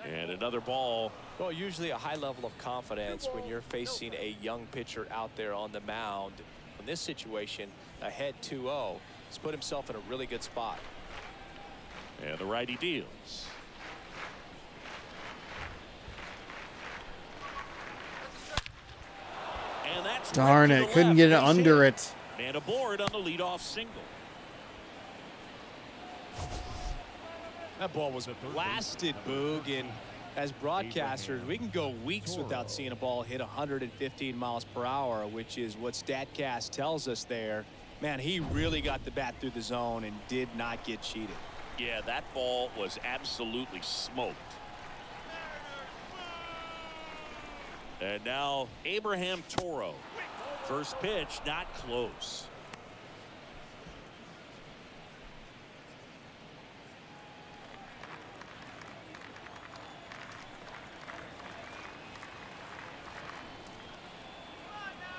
[SPEAKER 3] And another ball.
[SPEAKER 4] Well, usually a high level of confidence when you're facing a young pitcher out there on the mound. In this situation, ahead 2-0, he's put himself in a really good spot.
[SPEAKER 3] And the righty deals. And that's
[SPEAKER 1] Darn
[SPEAKER 3] right to
[SPEAKER 1] it.
[SPEAKER 3] the
[SPEAKER 1] Couldn't
[SPEAKER 3] left.
[SPEAKER 1] get it
[SPEAKER 3] Base
[SPEAKER 1] under
[SPEAKER 3] hit.
[SPEAKER 1] it.
[SPEAKER 3] And aboard on the leadoff single.
[SPEAKER 4] That ball was blasted, Boog, and as broadcasters, we can go weeks without seeing a ball hit 115 miles per hour, which is what StatCast tells us there. Man, he really got the bat through the zone and did not get cheated.
[SPEAKER 3] Yeah, that ball was absolutely smoked. And now Abraham Toro. First pitch, not close.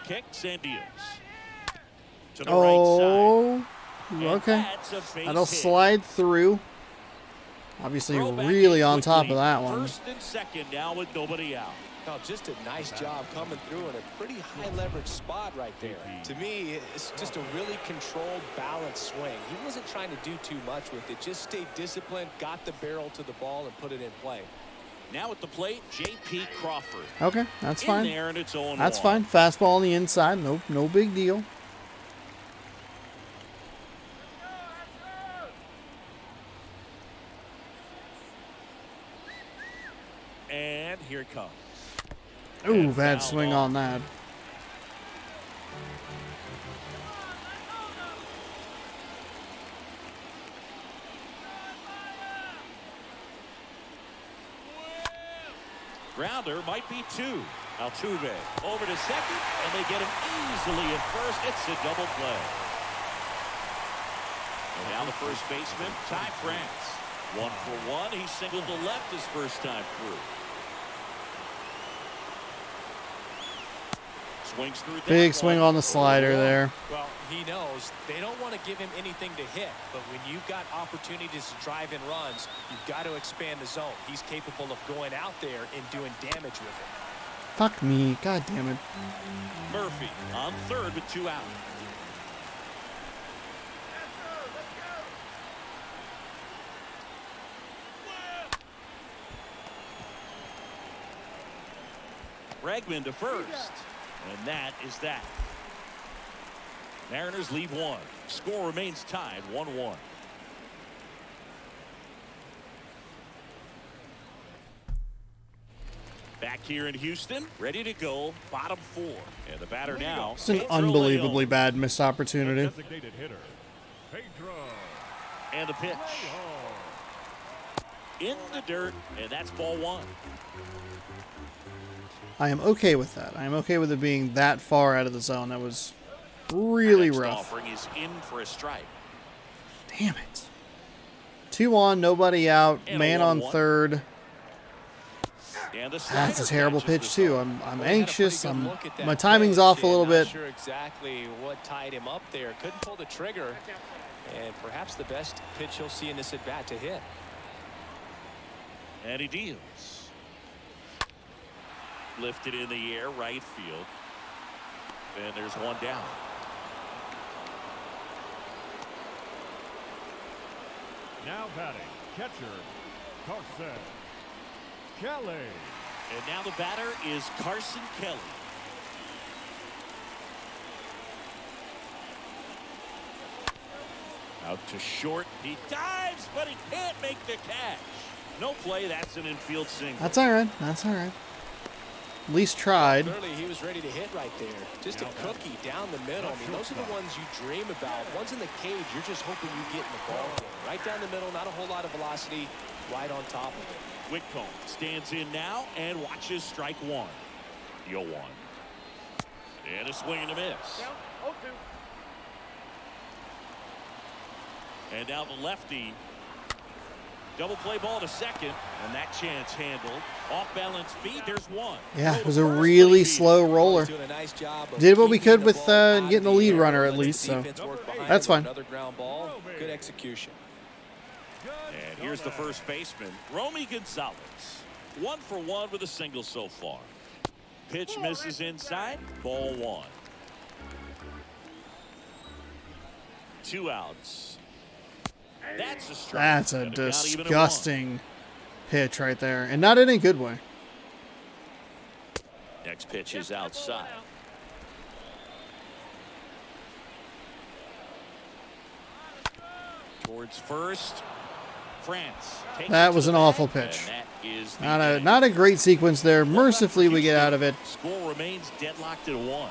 [SPEAKER 3] Kicks and deals. To the right
[SPEAKER 1] Oh,
[SPEAKER 3] side. And
[SPEAKER 1] okay.
[SPEAKER 3] that's a base
[SPEAKER 1] That'll
[SPEAKER 3] hit.
[SPEAKER 1] slide through. Obviously,
[SPEAKER 3] Throw
[SPEAKER 1] really
[SPEAKER 3] back
[SPEAKER 1] on top
[SPEAKER 3] quickly.
[SPEAKER 1] of that one.
[SPEAKER 3] First and second now with nobody out.
[SPEAKER 4] No, just a nice job coming through in a pretty high leverage spot right there. To me, it's just a really controlled, balanced swing. He wasn't trying to do too much with it. Just stayed disciplined, got the barrel to the ball, and put it in play.
[SPEAKER 3] Now at the plate, J.P. Crawford.
[SPEAKER 1] Okay, that's
[SPEAKER 3] In
[SPEAKER 1] fine.
[SPEAKER 3] there and it's 0-1.
[SPEAKER 1] That's fine. Fastball on the inside. No big deal.
[SPEAKER 3] And here it comes.
[SPEAKER 1] Ooh,
[SPEAKER 3] And
[SPEAKER 1] bad
[SPEAKER 3] fouled
[SPEAKER 1] swing
[SPEAKER 3] off.
[SPEAKER 1] on that.
[SPEAKER 3] Grounder might be 2. Altuve over to second, and they get him easily at first. It's a double play. And now the first baseman, Ty France. 1 for 1. He singled to left his first time through. Swings through that
[SPEAKER 1] Big swing
[SPEAKER 3] one.
[SPEAKER 1] on the slider there.
[SPEAKER 4] Well, he knows they don't want to give him anything to hit, but when you've got opportunities to drive in runs, you've got to expand the zone. He's capable of going out there and doing damage with it.
[SPEAKER 1] Fuck me. God damn it.
[SPEAKER 3] Murphy on third with 2 out. Bregman to first. And that is that. Mariners lead 1. Score remains tied 1-1. Back here in Houston, ready to go, bottom 4. And the batter now.
[SPEAKER 1] It's an
[SPEAKER 3] Pedro
[SPEAKER 1] unbelievably
[SPEAKER 3] Leon.
[SPEAKER 1] bad missed opportunity.
[SPEAKER 2] Designated hitter, Pedro.
[SPEAKER 3] And the pitch. In the dirt, and that's ball 1.
[SPEAKER 1] I am okay with that. I am okay with it being that far out of the zone. That was really
[SPEAKER 3] Next
[SPEAKER 1] rough.
[SPEAKER 3] offering is in for a strike.
[SPEAKER 1] Damn it. 2 on, nobody out,
[SPEAKER 3] And a
[SPEAKER 1] man on
[SPEAKER 3] 1-1.
[SPEAKER 1] third.
[SPEAKER 3] And the
[SPEAKER 1] That's a
[SPEAKER 3] slider
[SPEAKER 1] terrible
[SPEAKER 3] catches
[SPEAKER 1] pitch
[SPEAKER 3] the
[SPEAKER 1] too.
[SPEAKER 3] zone.
[SPEAKER 1] I'm
[SPEAKER 4] Well, he had a
[SPEAKER 1] anxious.
[SPEAKER 4] pretty good look at that
[SPEAKER 1] My timing's
[SPEAKER 4] pitch,
[SPEAKER 1] off a
[SPEAKER 4] and
[SPEAKER 1] little
[SPEAKER 4] not
[SPEAKER 1] bit.
[SPEAKER 4] sure exactly what tied him up there. Couldn't pull the trigger, and perhaps the best pitch you'll see in this at bat to hit.
[SPEAKER 3] And he deals. Lifted in the air, right field. And there's one down.
[SPEAKER 2] Now batting, catcher, Carson Kelly.
[SPEAKER 3] And now the batter is Carson Kelly. Out to short. He dives, but he can't make the catch. No play. That's an infield single.
[SPEAKER 1] That's all right. That's all right. At least tried.
[SPEAKER 4] Clearly, he was ready to hit right there. Just a cookie down the middle. I mean, those are the ones you dream about. Ones in the cage, you're just hoping you get in the ball game. Right down the middle, not a whole lot of velocity, right on top of it.
[SPEAKER 3] Whitcomb stands in now and watches strike 1. 0-1. And a swing and a miss. And now the lefty. Double play ball to second, and that chance handled. Off balance feet, there's one.
[SPEAKER 1] Yeah, it was a really slow roller.
[SPEAKER 4] Doing a nice job of
[SPEAKER 1] Did what we
[SPEAKER 4] keeping
[SPEAKER 1] could
[SPEAKER 4] the
[SPEAKER 1] with
[SPEAKER 4] ball out of
[SPEAKER 1] getting the lead
[SPEAKER 4] air,
[SPEAKER 1] runner at
[SPEAKER 4] letting the
[SPEAKER 1] least, so
[SPEAKER 4] defense work behind
[SPEAKER 1] that's
[SPEAKER 4] it with
[SPEAKER 1] fine.
[SPEAKER 4] Another ground ball. Good execution.
[SPEAKER 3] And here's the first baseman, Romy Gonzalez. 1 for 1 with a single so far. Pitch misses inside, ball 1. 2 outs. That's a strike.
[SPEAKER 1] That's a
[SPEAKER 3] And it got even at 1.
[SPEAKER 1] disgusting pitch right there, and not in a good way.
[SPEAKER 3] Next pitch is outside. Towards first. France. takes
[SPEAKER 1] That
[SPEAKER 3] it to
[SPEAKER 1] was
[SPEAKER 3] the
[SPEAKER 1] an
[SPEAKER 3] bag,
[SPEAKER 1] awful
[SPEAKER 3] and
[SPEAKER 1] pitch.
[SPEAKER 3] that is the
[SPEAKER 1] Not a
[SPEAKER 3] inning.
[SPEAKER 1] not a great sequence there. Mercifully, we get out of it.
[SPEAKER 3] Score remains deadlocked at 1.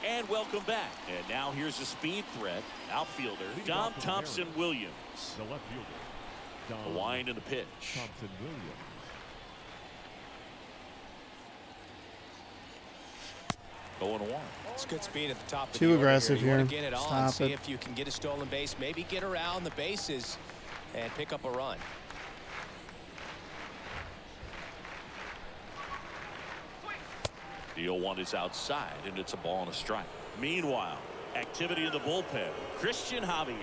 [SPEAKER 3] And welcome back. And now here's a speed threat. Outfielder Dom Thompson-Williams.
[SPEAKER 2] The left fielder,
[SPEAKER 3] The
[SPEAKER 2] Dom
[SPEAKER 3] wind and the pitch.
[SPEAKER 2] Thompson-Williams.
[SPEAKER 3] Going 1.
[SPEAKER 4] It's good speed at the top of
[SPEAKER 1] Too
[SPEAKER 4] the order
[SPEAKER 1] aggressive
[SPEAKER 4] here. You want
[SPEAKER 1] here.
[SPEAKER 4] to get it on,
[SPEAKER 1] Stop
[SPEAKER 4] see
[SPEAKER 1] it.
[SPEAKER 4] if you can get a stolen base, maybe get around the bases and pick up a run.
[SPEAKER 3] The 0-1 is outside, and it's a ball and a strike. Meanwhile, activity in the bullpen. Christian Javier,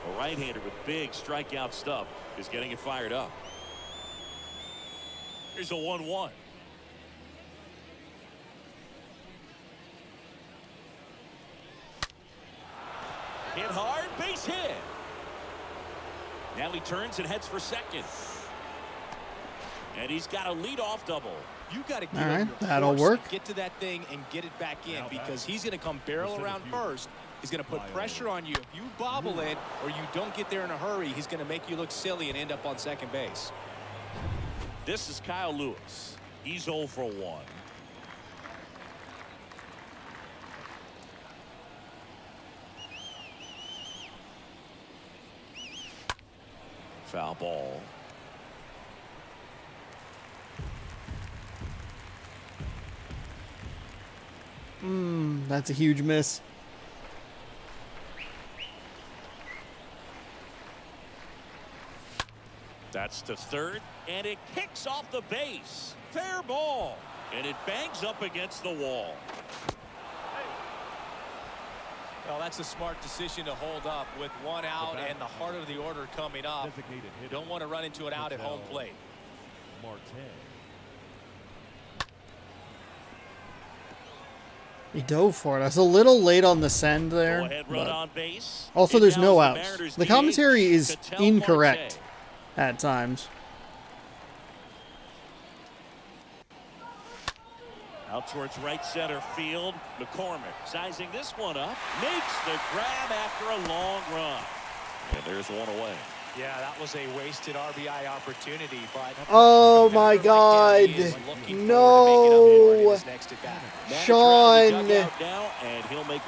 [SPEAKER 3] a right-hander with big strikeout stuff, is getting it fired up. Here's a 1-1. Hit hard, base hit. Now he turns and heads for second. And he's got a leadoff double.
[SPEAKER 4] You got to get
[SPEAKER 1] All right,
[SPEAKER 4] on your
[SPEAKER 1] that'll
[SPEAKER 4] horse
[SPEAKER 1] work.
[SPEAKER 4] and get to that thing and get it back in, because he's going to come barrel
[SPEAKER 2] Instead of
[SPEAKER 4] around
[SPEAKER 2] you,
[SPEAKER 4] first. He's going to put pressure on you. If you bobble it or you don't get there in a hurry, he's going to make you look silly and end up on second base.
[SPEAKER 3] This is Kyle Lewis. He's 0 for 1. Foul ball.
[SPEAKER 1] That's a huge miss.
[SPEAKER 3] That's to third, and it kicks off the base. Fair ball, and it bangs up against the wall.
[SPEAKER 4] Well, that's a smart decision to hold up with one out and the heart of the order coming up.
[SPEAKER 2] Designated hitter,
[SPEAKER 4] Don't want to run into it out at home plate.
[SPEAKER 2] Marte.
[SPEAKER 1] He dove for it. I was a little late on the send there.
[SPEAKER 3] Go ahead, run
[SPEAKER 1] but
[SPEAKER 3] on base.
[SPEAKER 1] also,
[SPEAKER 3] And
[SPEAKER 1] there's
[SPEAKER 3] now
[SPEAKER 1] no
[SPEAKER 3] the
[SPEAKER 1] outs.
[SPEAKER 3] Mariners
[SPEAKER 1] The
[SPEAKER 3] DH,
[SPEAKER 1] commentary is
[SPEAKER 3] Ketel
[SPEAKER 1] incorrect
[SPEAKER 3] Marte.
[SPEAKER 1] at times.
[SPEAKER 3] Out towards right center field. McCormick sizing this one up. Makes the grab after a long run. And there's one away.
[SPEAKER 4] Yeah, that was a wasted RBI opportunity, but
[SPEAKER 1] Oh my God. No. Sean.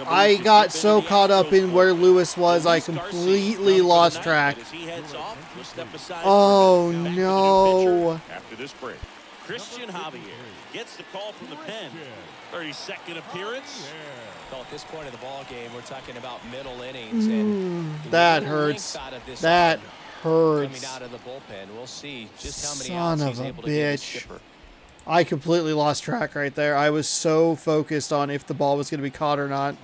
[SPEAKER 1] I got so caught up in where Lewis was, I completely lost track. Oh no.
[SPEAKER 3] After this break, Christian Javier gets the call from the pen. 32nd appearance.
[SPEAKER 4] Well, at this point of the ball game, we're talking about middle innings, and
[SPEAKER 1] That hurts. That
[SPEAKER 4] coming
[SPEAKER 1] hurts.
[SPEAKER 4] out of the bullpen. We'll see just how many
[SPEAKER 1] Son
[SPEAKER 4] outs
[SPEAKER 1] of
[SPEAKER 4] he's
[SPEAKER 1] a
[SPEAKER 4] able to give his
[SPEAKER 1] bitch.
[SPEAKER 4] skipper.
[SPEAKER 1] I completely lost track right there. I was so focused on if the ball was going to be caught or not.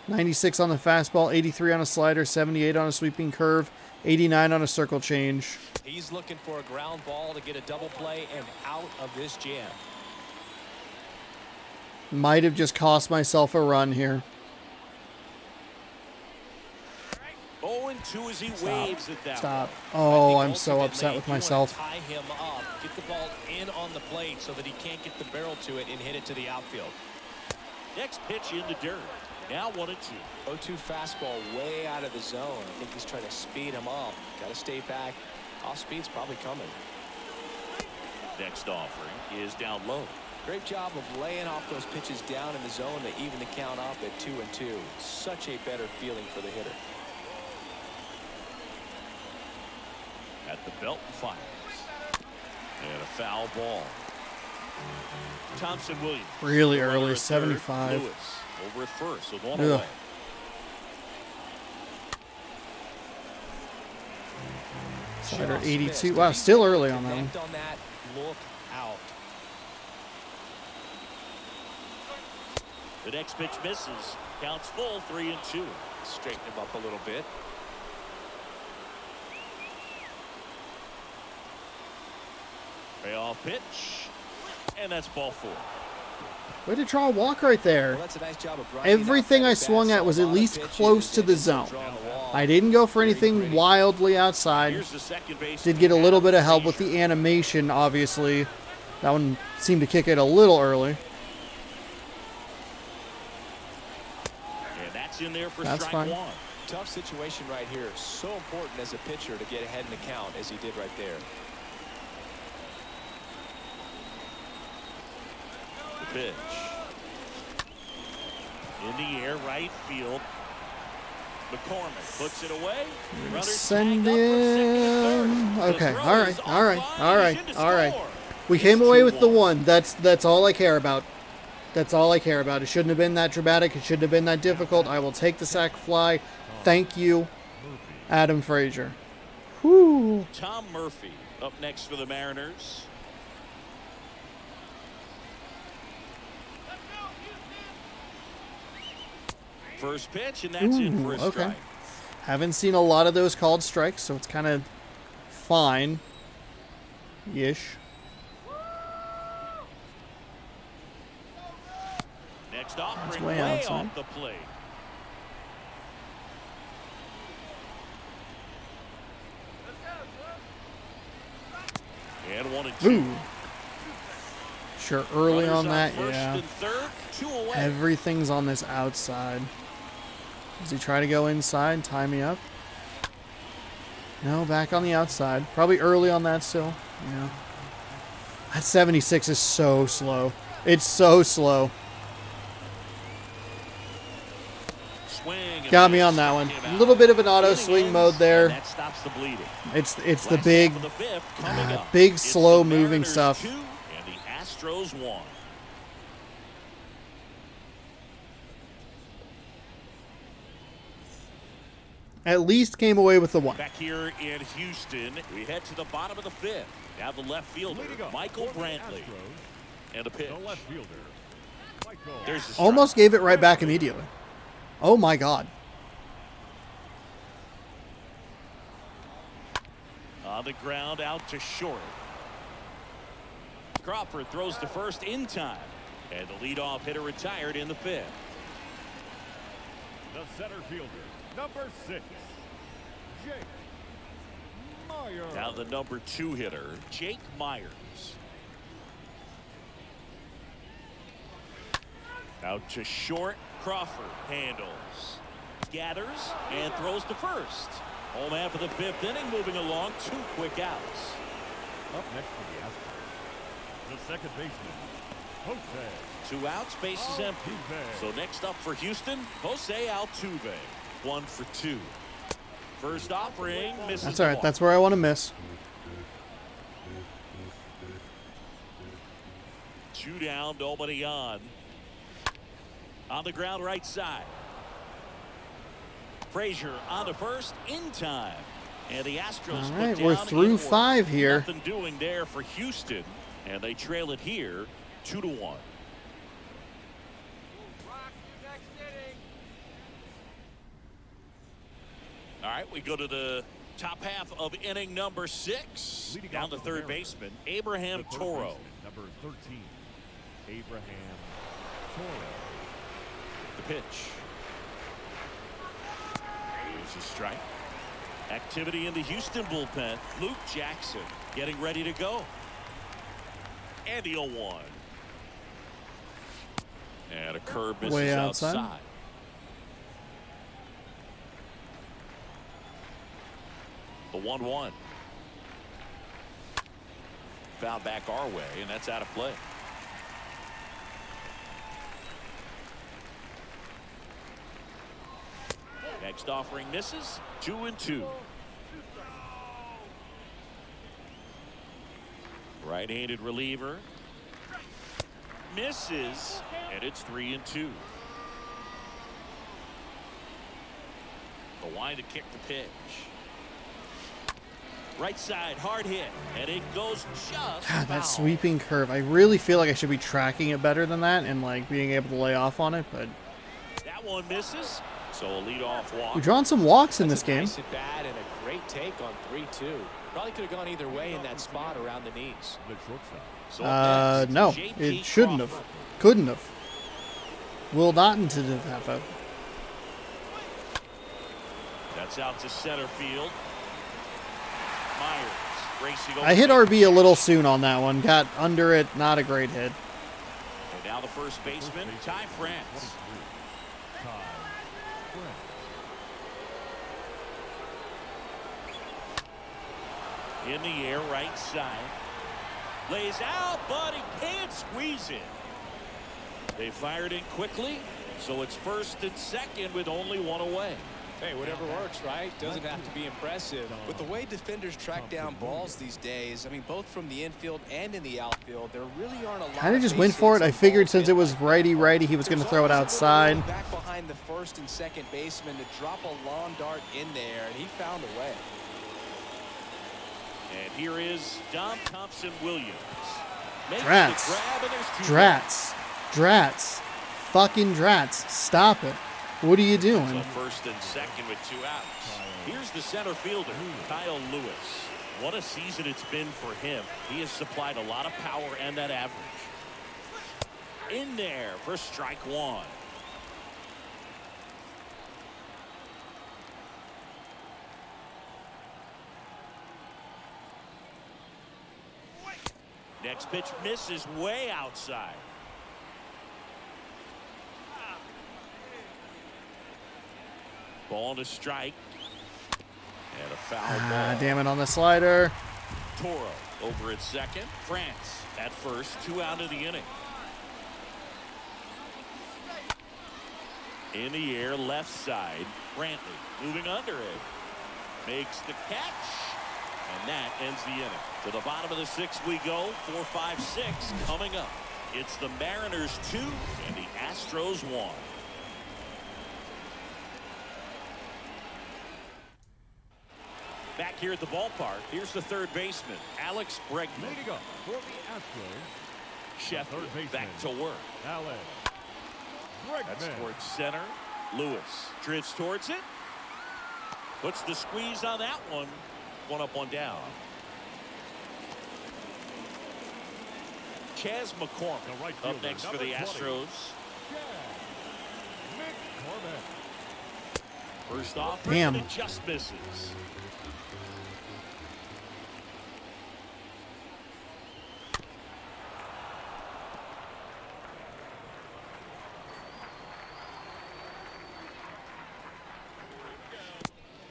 [SPEAKER 1] 96 on the fastball, 83 on a slider, 78 on a sweeping curve, 89 on a circle change.
[SPEAKER 4] He's looking for a ground ball to get a double play and out of this jam.
[SPEAKER 1] Might have just cost myself a run here.
[SPEAKER 3] 0-2 as he waves at that.
[SPEAKER 1] Stop.
[SPEAKER 3] one.
[SPEAKER 1] Oh,
[SPEAKER 4] I
[SPEAKER 1] I'm
[SPEAKER 4] think
[SPEAKER 1] so upset
[SPEAKER 4] ultimately
[SPEAKER 1] with
[SPEAKER 4] you wanna
[SPEAKER 1] myself.
[SPEAKER 4] Tie him up, get the ball in on the plate so that he can't get the barrel to it and hit it to the outfield.
[SPEAKER 3] Next pitch in the dirt. Now 1-2.
[SPEAKER 4] 0-2 fastball way out of the zone. I think he's trying to speed him up. Got to stay back. Off speed's probably coming.
[SPEAKER 3] Next offering is down low.
[SPEAKER 4] Great job of laying off those pitches down in the zone to even the count up at 2-2. Such a better feeling for the hitter.
[SPEAKER 3] At the belt and fires. And a foul ball. Thompson Williams.
[SPEAKER 1] Really
[SPEAKER 3] The runner
[SPEAKER 1] early,
[SPEAKER 3] at third.
[SPEAKER 1] 75.
[SPEAKER 3] Lewis over at first with one
[SPEAKER 1] Ugh.
[SPEAKER 3] away.
[SPEAKER 1] Slider
[SPEAKER 4] Just
[SPEAKER 1] 82.
[SPEAKER 4] missed.
[SPEAKER 1] Wow, still early on that one.
[SPEAKER 4] Connect on that. Look out.
[SPEAKER 3] The next pitch misses. Counts full, 3-2.
[SPEAKER 4] Straighten him up a little bit.
[SPEAKER 3] Payoff pitch. And that's ball 4.
[SPEAKER 1] Way to draw a walk right there.
[SPEAKER 4] Well, that's a nice job of grinding out
[SPEAKER 1] Everything
[SPEAKER 4] that
[SPEAKER 1] I
[SPEAKER 4] at-bat.
[SPEAKER 1] swung at
[SPEAKER 4] So
[SPEAKER 1] was
[SPEAKER 4] a
[SPEAKER 1] at
[SPEAKER 4] lot of
[SPEAKER 1] least
[SPEAKER 4] pitches
[SPEAKER 1] close to the
[SPEAKER 4] and
[SPEAKER 1] zone.
[SPEAKER 4] drawing the wall.
[SPEAKER 1] I didn't go for
[SPEAKER 4] Very
[SPEAKER 1] anything
[SPEAKER 4] pretty.
[SPEAKER 1] wildly outside.
[SPEAKER 3] Here's the second base.
[SPEAKER 1] Did get a little bit of help with the animation, obviously. That one seemed to kick it a little early.
[SPEAKER 3] And that's in there for
[SPEAKER 1] That's
[SPEAKER 3] strike
[SPEAKER 1] fine.
[SPEAKER 3] 1.
[SPEAKER 4] Tough situation right here. So important as a pitcher to get ahead in the count as he did right there.
[SPEAKER 3] The pitch. In the air, right field. McCormick puts it away. Runners
[SPEAKER 1] Send
[SPEAKER 3] tagged up for second and
[SPEAKER 1] in.
[SPEAKER 3] third. The
[SPEAKER 1] Okay,
[SPEAKER 3] throw
[SPEAKER 1] all right,
[SPEAKER 3] is
[SPEAKER 1] all right,
[SPEAKER 3] offline.
[SPEAKER 1] all right,
[SPEAKER 3] He's in to
[SPEAKER 1] all right.
[SPEAKER 3] score.
[SPEAKER 1] We
[SPEAKER 3] It's
[SPEAKER 1] came away with the
[SPEAKER 3] 2-1.
[SPEAKER 1] one. That's all I care about. That's all I care about. It shouldn't have been that dramatic. It shouldn't have been that difficult. I will take the sac fly. Thank you, Adam Frazier. Whew.
[SPEAKER 3] Tom Murphy up next for the Mariners. First pitch, and that's in for a
[SPEAKER 1] Ooh, okay.
[SPEAKER 3] strike.
[SPEAKER 1] Haven't seen a lot of those called strikes, so it's kind of fine. Ish.
[SPEAKER 3] Next offering
[SPEAKER 1] way
[SPEAKER 3] way
[SPEAKER 1] outside.
[SPEAKER 3] off the plate. And 1-2.
[SPEAKER 1] Ooh. Sure, early
[SPEAKER 3] Runners
[SPEAKER 1] on that,
[SPEAKER 3] first
[SPEAKER 1] yeah.
[SPEAKER 3] and third, 2 away.
[SPEAKER 1] Everything's on this outside. Does he try to go inside, tie me up? No, back on the outside. Probably early on that still. Yeah. That 76 is so slow. It's so slow.
[SPEAKER 3] Swing and
[SPEAKER 1] Got me
[SPEAKER 3] miss.
[SPEAKER 1] on that one.
[SPEAKER 3] Struck
[SPEAKER 1] A
[SPEAKER 3] him
[SPEAKER 1] little
[SPEAKER 3] out.
[SPEAKER 1] bit of an auto
[SPEAKER 3] Inning
[SPEAKER 1] swing
[SPEAKER 3] ends,
[SPEAKER 1] mode
[SPEAKER 3] and
[SPEAKER 1] there.
[SPEAKER 3] that stops the bleeding.
[SPEAKER 1] It's the
[SPEAKER 3] Last
[SPEAKER 1] big
[SPEAKER 3] half of the fifth coming up.
[SPEAKER 1] big
[SPEAKER 3] It's
[SPEAKER 1] slow
[SPEAKER 3] the
[SPEAKER 1] moving
[SPEAKER 3] Mariners
[SPEAKER 1] stuff.
[SPEAKER 3] 2 and the Astros 1.
[SPEAKER 1] At least came away with the one.
[SPEAKER 3] Back here in Houston, we head to the bottom of the fifth. Now the left fielder,
[SPEAKER 2] Leading up
[SPEAKER 3] Michael
[SPEAKER 2] for the
[SPEAKER 3] Brantley.
[SPEAKER 2] Astros,
[SPEAKER 3] And a pitch.
[SPEAKER 2] the left fielder, Michael.
[SPEAKER 3] There's the strike.
[SPEAKER 1] Almost gave it right back immediately. Oh my god.
[SPEAKER 3] On the ground, out to short. Crawford throws to first in time. And the leadoff hitter retired in the fifth.
[SPEAKER 2] The center fielder, number 6, Jake Meyer.
[SPEAKER 3] Now the number 2 hitter, Jake Myers. Out to short. Crawford handles, gathers, and throws to first. Home half of the 5th inning, moving along. 2 quick outs.
[SPEAKER 2] Up next for the Astros, the second baseman, Jose
[SPEAKER 3] 2 outs, bases empty.
[SPEAKER 2] Altuve.
[SPEAKER 3] So next up for Houston, Jose Altuve. 1 for 2. First offering, misses.
[SPEAKER 1] That's all right.
[SPEAKER 3] the
[SPEAKER 1] That's where I want to miss.
[SPEAKER 3] ball. 2 down, nobody on. On the ground, right side. Frazier on the first, in time. And the Astros
[SPEAKER 1] All
[SPEAKER 3] put
[SPEAKER 1] right,
[SPEAKER 3] down
[SPEAKER 1] we're
[SPEAKER 3] in
[SPEAKER 1] through
[SPEAKER 3] order.
[SPEAKER 1] 5 here.
[SPEAKER 3] Nothing doing there for Houston, and they trail it here 2-1. All right, we go to the top half of inning number 6.
[SPEAKER 2] Leading
[SPEAKER 3] Down
[SPEAKER 2] off
[SPEAKER 3] to
[SPEAKER 2] with the
[SPEAKER 3] third
[SPEAKER 2] Mariners,
[SPEAKER 3] baseman, Abraham
[SPEAKER 2] the third
[SPEAKER 3] Toro.
[SPEAKER 2] baseman, number 13, Abraham Toro.
[SPEAKER 3] The pitch. Here's a strike. Activity in the Houston bullpen. Luke Jackson getting ready to go. And the 0-1. And a curve misses
[SPEAKER 1] Way outside.
[SPEAKER 3] The 1-1. Foul back our way, and that's out of play. Next offering misses. 2-2. Right-handed reliever misses, and it's 3-2. The line to kick the pitch. Right side, hard hit, and it goes just
[SPEAKER 1] God,
[SPEAKER 3] foul.
[SPEAKER 1] that sweeping curve. I really feel like I should be tracking it better than that and like being able to lay off on it, but
[SPEAKER 3] That one misses, so a leadoff walk.
[SPEAKER 1] we've drawn some walks in
[SPEAKER 4] That's
[SPEAKER 1] this
[SPEAKER 4] a
[SPEAKER 1] game.
[SPEAKER 4] nice at bat and a great take on 3-2. Probably could have gone either way in that spot around the knees.
[SPEAKER 2] The shortstop.
[SPEAKER 3] So up next,
[SPEAKER 1] No,
[SPEAKER 3] JP
[SPEAKER 1] it shouldn't have.
[SPEAKER 3] Crawford.
[SPEAKER 1] Couldn't have. Will not into the half.
[SPEAKER 3] That's out to center field. Myers racing over.
[SPEAKER 1] I hit RB a little soon on that one. Got under it. Not a great hit.
[SPEAKER 3] And now the first baseman, Ty France.
[SPEAKER 2] 23, Ty France.
[SPEAKER 3] In the air, right side. Lays out, but he can't squeeze it. They fired in quickly, so it's first and second with only 1 away.
[SPEAKER 4] Hey, whatever works, right? Doesn't have to be impressive.
[SPEAKER 5] With the way defenders track down balls these days, I mean, both from the infield and in the outfield, there really aren't a lot.
[SPEAKER 1] Kind of just went for it. I figured since it was righty, he was going to throw it outside.
[SPEAKER 5] Back behind the first and second baseman to drop a long dart in there, and he found a way.
[SPEAKER 3] And here is Dom Thompson-Williams. Makes the
[SPEAKER 1] Drats.
[SPEAKER 3] grab, and there's 2
[SPEAKER 1] Drats. Drats. Fucking drats. Stop it. What are you
[SPEAKER 3] So
[SPEAKER 1] doing?
[SPEAKER 3] first and second with 2 outs. Here's the center fielder, Kyle Lewis. What a season it's been for him. He has supplied a lot of power and that average. In there for strike 1. Next pitch misses way outside. Ball to strike. And a foul ball.
[SPEAKER 1] Damn it on the slider.
[SPEAKER 3] Toro over at second. France at first. 2 out of the inning. In the air, left side. Brantley moving under it. Makes the catch. And that ends the inning. To the bottom of the 6th we go. 4, 5, 6 coming up. It's the Mariners 2 and the Astros 1. Back here at the ballpark, here's the third baseman, Alex Bregman.
[SPEAKER 2] Leading up for the Astros,
[SPEAKER 3] Sheffield
[SPEAKER 2] third baseman.
[SPEAKER 3] back to work.
[SPEAKER 2] Alex
[SPEAKER 3] That's
[SPEAKER 2] Bregman.
[SPEAKER 3] towards center. Lewis drifts towards it. Puts the squeeze on that one. 1 up, 1 down. Chas McCormick
[SPEAKER 2] The right
[SPEAKER 3] up
[SPEAKER 2] fielder,
[SPEAKER 3] next for the
[SPEAKER 2] number 20.
[SPEAKER 3] Astros.
[SPEAKER 2] McCormick.
[SPEAKER 3] First off,
[SPEAKER 1] Damn.
[SPEAKER 3] it just misses.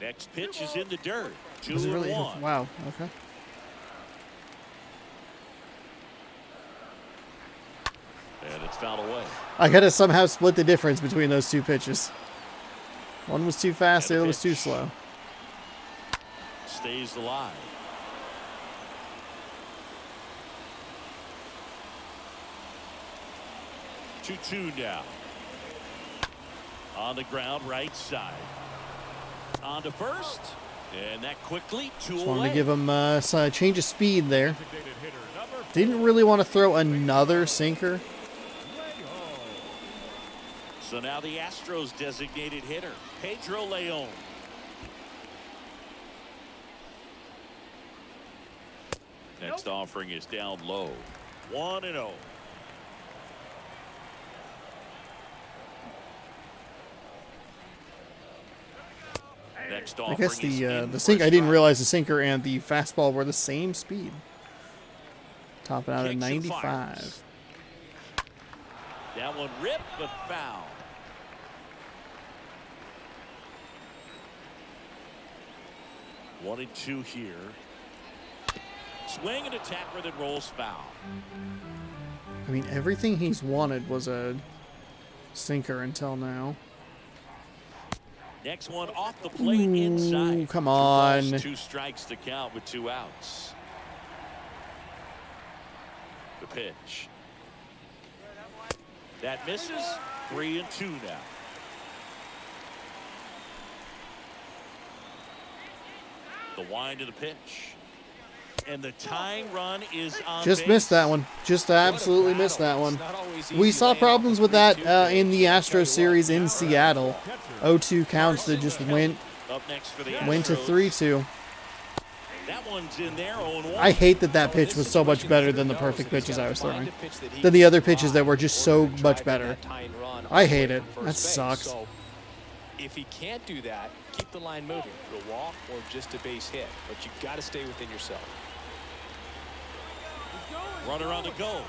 [SPEAKER 3] Next pitch is in the dirt.
[SPEAKER 1] Was it really?
[SPEAKER 3] 2-1.
[SPEAKER 1] Wow. Okay.
[SPEAKER 3] And it's fouled away.
[SPEAKER 1] I gotta somehow split the difference between those two pitches. One was too fast, the other was too slow.
[SPEAKER 3] Stays alive. Two now. On the ground, right side. On to first. And that quickly, two
[SPEAKER 1] Just
[SPEAKER 3] away.
[SPEAKER 1] wanted to give him a change of speed there. Didn't really want to throw another sinker.
[SPEAKER 3] So now the Astros designated hitter, Pedro Leon. Next offering is down low. 1-0. Next
[SPEAKER 1] I
[SPEAKER 3] offering
[SPEAKER 1] guess
[SPEAKER 3] is
[SPEAKER 1] the
[SPEAKER 3] in
[SPEAKER 1] the
[SPEAKER 3] for
[SPEAKER 1] sink.
[SPEAKER 3] a
[SPEAKER 1] I didn't
[SPEAKER 3] strike.
[SPEAKER 1] realize the sinker and the fastball were the same speed. Topping out at
[SPEAKER 3] Kicks and
[SPEAKER 1] 95.
[SPEAKER 3] fires. That one ripped but foul. One and two here. Swing and a tapper that rolls foul.
[SPEAKER 1] I mean, everything he's wanted was a sinker until now.
[SPEAKER 3] Next one off the plate
[SPEAKER 1] Ooh,
[SPEAKER 3] inside.
[SPEAKER 1] come
[SPEAKER 3] 2 balls,
[SPEAKER 1] on.
[SPEAKER 3] 2 strikes to count with 2 outs. The pitch. That misses. 3-2 now. The wind of the pitch. And the tying run is on
[SPEAKER 1] Just
[SPEAKER 3] base.
[SPEAKER 1] missed that one. Just absolutely missed that one.
[SPEAKER 4] It's not always
[SPEAKER 1] We
[SPEAKER 4] easy
[SPEAKER 1] saw
[SPEAKER 4] laying off
[SPEAKER 1] problems
[SPEAKER 4] a
[SPEAKER 1] with that
[SPEAKER 4] 3-2
[SPEAKER 1] in the
[SPEAKER 4] pitch. I'll tell
[SPEAKER 1] Astros
[SPEAKER 4] you
[SPEAKER 1] series
[SPEAKER 4] what,
[SPEAKER 1] in Seattle. 0-2 counts that just went
[SPEAKER 3] Up next for the
[SPEAKER 1] to
[SPEAKER 3] Astros.
[SPEAKER 1] 3-2.
[SPEAKER 3] That one's in there. 0-1.
[SPEAKER 1] I hate that
[SPEAKER 4] Well, in
[SPEAKER 1] pitch
[SPEAKER 4] this
[SPEAKER 1] was so much
[SPEAKER 4] situation,
[SPEAKER 1] better
[SPEAKER 4] he
[SPEAKER 1] than the
[SPEAKER 4] knows
[SPEAKER 1] perfect
[SPEAKER 4] that he's
[SPEAKER 1] pitches
[SPEAKER 4] gotta
[SPEAKER 1] I was
[SPEAKER 4] find
[SPEAKER 1] throwing.
[SPEAKER 4] a pitch that he
[SPEAKER 1] Than the
[SPEAKER 4] can
[SPEAKER 1] other pitches that
[SPEAKER 4] drive
[SPEAKER 1] were just
[SPEAKER 4] in
[SPEAKER 1] so
[SPEAKER 4] order to
[SPEAKER 1] much
[SPEAKER 4] drive
[SPEAKER 1] better.
[SPEAKER 4] that tying run
[SPEAKER 1] I
[SPEAKER 4] all the
[SPEAKER 1] hate
[SPEAKER 4] way
[SPEAKER 1] it.
[SPEAKER 4] from
[SPEAKER 1] That
[SPEAKER 4] first base.
[SPEAKER 1] sucks.
[SPEAKER 4] So if he can't do that, keep the line moving. A walk or just a base hit. But you've got to stay within yourself.
[SPEAKER 3] Runner on the go.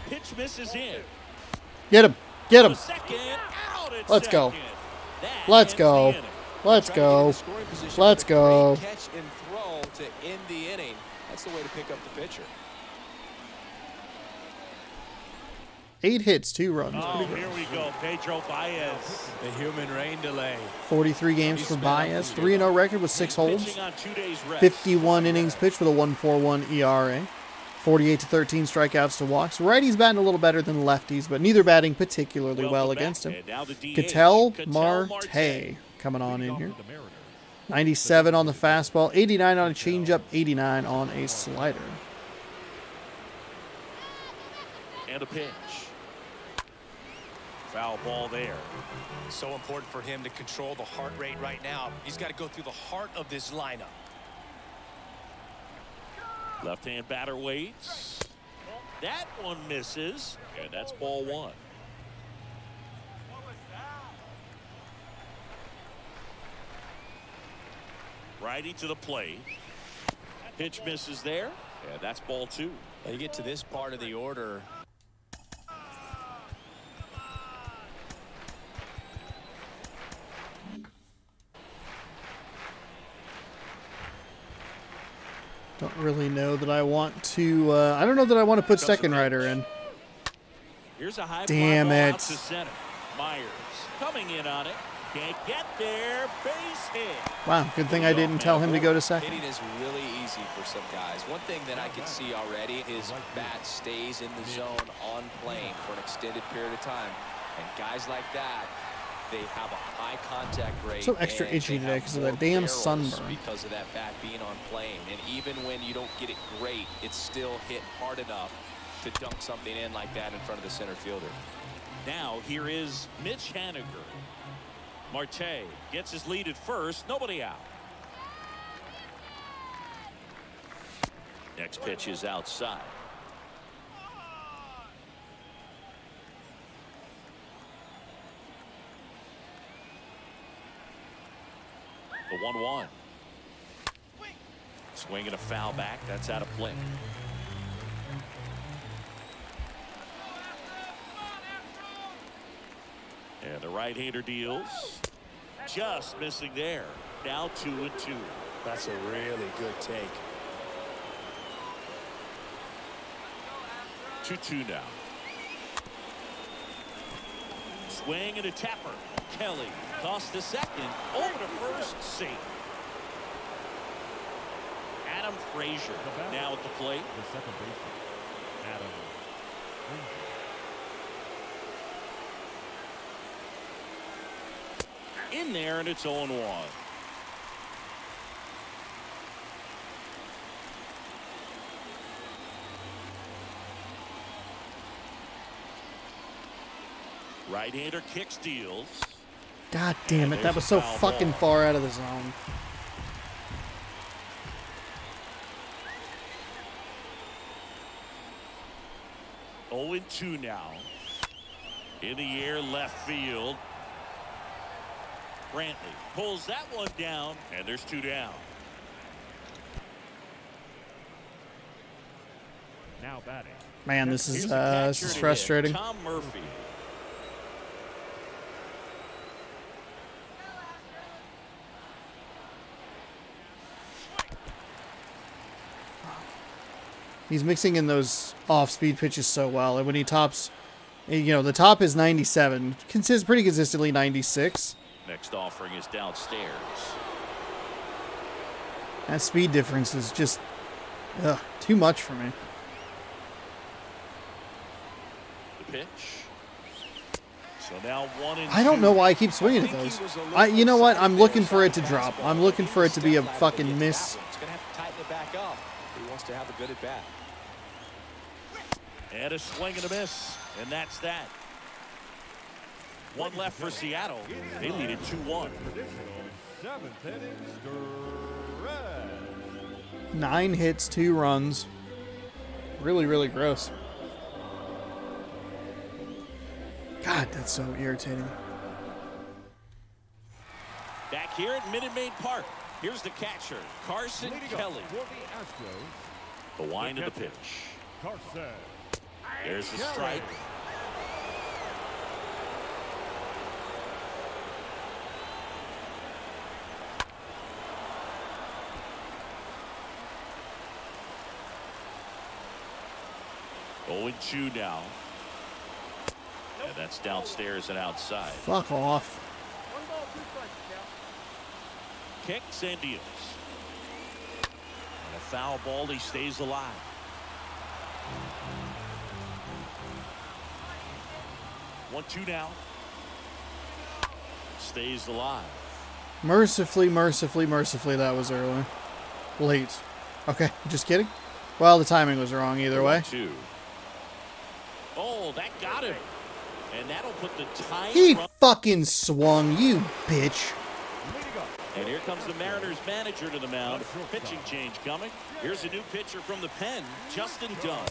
[SPEAKER 3] Pitch misses in.
[SPEAKER 1] Get him. Get him.
[SPEAKER 3] To second, out at
[SPEAKER 1] Let's go.
[SPEAKER 3] second. That
[SPEAKER 1] Let's
[SPEAKER 3] ends
[SPEAKER 1] go.
[SPEAKER 3] the inning.
[SPEAKER 1] Let's
[SPEAKER 4] Trying to get in
[SPEAKER 1] go.
[SPEAKER 4] the scoring position
[SPEAKER 1] Let's
[SPEAKER 4] with a
[SPEAKER 1] go.
[SPEAKER 4] great catch and throw to end the inning. That's the way to pick up the pitcher.
[SPEAKER 1] 8 hits, 2 runs.
[SPEAKER 3] Oh,
[SPEAKER 1] Pretty good.
[SPEAKER 3] here we go. Pedro Baez.
[SPEAKER 4] The human rain delay.
[SPEAKER 1] 43 games for Baez. 3-0 record with 6 holds.
[SPEAKER 3] Pitching on 2 days rest.
[SPEAKER 1] 51 innings pitched with a 1.41 ERA. 48 to 13 strikeouts to walks. Righties batting a little better than lefties, but neither batting particularly well
[SPEAKER 3] Welcome back.
[SPEAKER 1] against him.
[SPEAKER 3] And now the DH,
[SPEAKER 1] Ketel
[SPEAKER 3] Ketel
[SPEAKER 1] Marte coming on in here.
[SPEAKER 2] The Mariners.
[SPEAKER 1] 97 on the fastball, 89 on a changeup, 89 on a slider.
[SPEAKER 3] And a pitch. Foul ball there.
[SPEAKER 6] So important for him to control the heart rate right now. He's got to go through the heart of this lineup.
[SPEAKER 3] Left-hand batter waits. That one misses. And that's ball 1. Righty to the plate. Pitch misses there. And that's ball 2.
[SPEAKER 4] When you get to this part of the order,
[SPEAKER 1] Don't really know that I want to. I don't know that I want to put second rider in.
[SPEAKER 3] Here's a high
[SPEAKER 1] Damn
[SPEAKER 3] fly ball
[SPEAKER 1] it.
[SPEAKER 3] out to center. Myers coming in on it. Can't get there. Base hit.
[SPEAKER 1] Wow, good thing I didn't tell him to go to second.
[SPEAKER 4] hitting is really easy for some guys. One thing that I can see already, his bat stays in the zone on plane for an extended period of time. And guys like that, they have a high contact rate.
[SPEAKER 1] So extra
[SPEAKER 4] and
[SPEAKER 1] itchy
[SPEAKER 4] they
[SPEAKER 1] today
[SPEAKER 4] have
[SPEAKER 1] 'cause of
[SPEAKER 4] more
[SPEAKER 1] that damn
[SPEAKER 4] barrels
[SPEAKER 1] sunburn.
[SPEAKER 4] Because of that bat being on plane. And even when you don't get it great, it's still hit hard enough to dunk something in like that in front of the center fielder.
[SPEAKER 3] Now here is Mitch Haniger. Marte gets his lead at first. Nobody out. Next pitch is outside. The 1-1. Swinging a foul back. That's out of play. And the right-hander deals. Just missing there. Now 2-2.
[SPEAKER 4] That's a really good take.
[SPEAKER 3] 2-2 now. Swing and a tapper. Kelly tossed to second. Over to first. Safe. Adam Frazier now at the plate.
[SPEAKER 2] The second baseman, Adam Frazier.
[SPEAKER 3] In there, and it's 0-1. Right-hander kick steals.
[SPEAKER 1] God damn it. That was so fucking far out of the zone.
[SPEAKER 3] Oh, 0-2 now. In the air, left field. Brantley pulls that one down, and there's 2 down.
[SPEAKER 2] Now batting.
[SPEAKER 1] Man, this
[SPEAKER 3] Here's
[SPEAKER 1] is
[SPEAKER 3] the catcher
[SPEAKER 1] this is
[SPEAKER 3] to hit,
[SPEAKER 1] frustrating.
[SPEAKER 3] Tom Murphy.
[SPEAKER 1] He's mixing in those off-speed pitches so well. And when he tops, you know, the top is 97. Pretty consistently 96.
[SPEAKER 3] Next offering is downstairs.
[SPEAKER 1] That speed difference is just too much for me.
[SPEAKER 3] The pitch. So now 1-2.
[SPEAKER 1] I don't know why I keep swinging at those. You know what? I'm looking for it to drop. I'm looking for it to be a fucking miss.
[SPEAKER 4] He's going to have to tighten it back up. He wants to have a good at bat.
[SPEAKER 3] And a swing and a miss. And that's that. One left for Seattle. They lead it 2-1.
[SPEAKER 2] Seventh inning stretch.
[SPEAKER 1] 9 hits, 2 runs. Really, really gross. God, that's so irritating.
[SPEAKER 3] Back here at Minute Maid Park. Here's the catcher, Carson Kelly.
[SPEAKER 2] For the Astros,
[SPEAKER 3] The wind of the pitch.
[SPEAKER 2] Carson.
[SPEAKER 3] There's the strike. Oh, 0-2 now. And that's downstairs and outside.
[SPEAKER 1] Fuck off.
[SPEAKER 3] Kicks and deals. And a foul ball, he stays alive. One, 2 now. Stays alive.
[SPEAKER 1] Mercifully, that was early. Late. Okay, just kidding. Well, the timing was wrong either way.
[SPEAKER 3] 2. Oh, that got him. And that'll put the tie.
[SPEAKER 1] He fucking swung, you bitch.
[SPEAKER 3] And here comes the Mariners manager to the mound. Pitching change coming. Here's a new pitcher from the pen, Justin Dunn.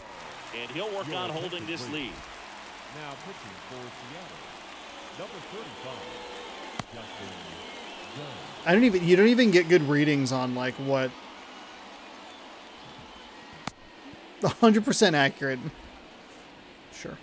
[SPEAKER 3] And he'll work on holding this lead.
[SPEAKER 2] Now pitching for Seattle, number 35, Justin Dunn.
[SPEAKER 1] You don't even get good readings on like what 100% accurate. Sure.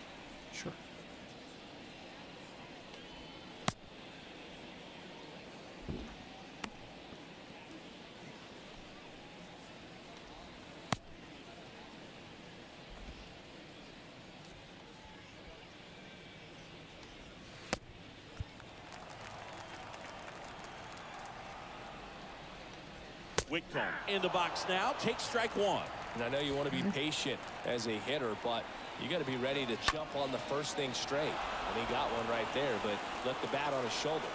[SPEAKER 3] Whitcomb in the box now. Takes strike 1.
[SPEAKER 4] And I know you want to be patient as a hitter, but you got to be ready to jump on the first thing straight. And he got one right there, but left the bat on his shoulder.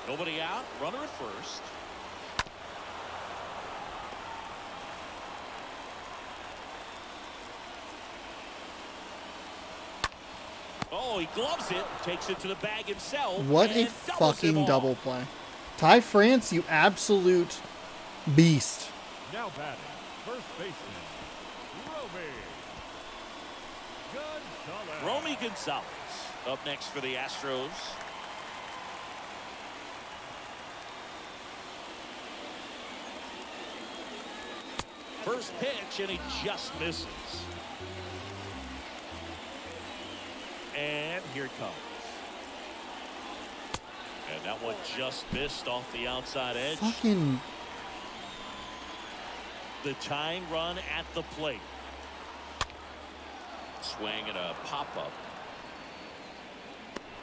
[SPEAKER 3] Nobody out. Runner at first. Oh, he gloves it. Takes it to the bag himself.
[SPEAKER 1] What a
[SPEAKER 3] and doubles him
[SPEAKER 1] fucking
[SPEAKER 3] off.
[SPEAKER 1] double play. Ty France, you absolute beast.
[SPEAKER 2] Now batting, first baseman, Romy Gonzalez.
[SPEAKER 3] Romy Gonzalez up next for the Astros. First pitch, and he just misses. And here it comes. And that one just missed off the outside edge.
[SPEAKER 1] Fucking.
[SPEAKER 3] The tying run at the plate. Swing and a pop-up.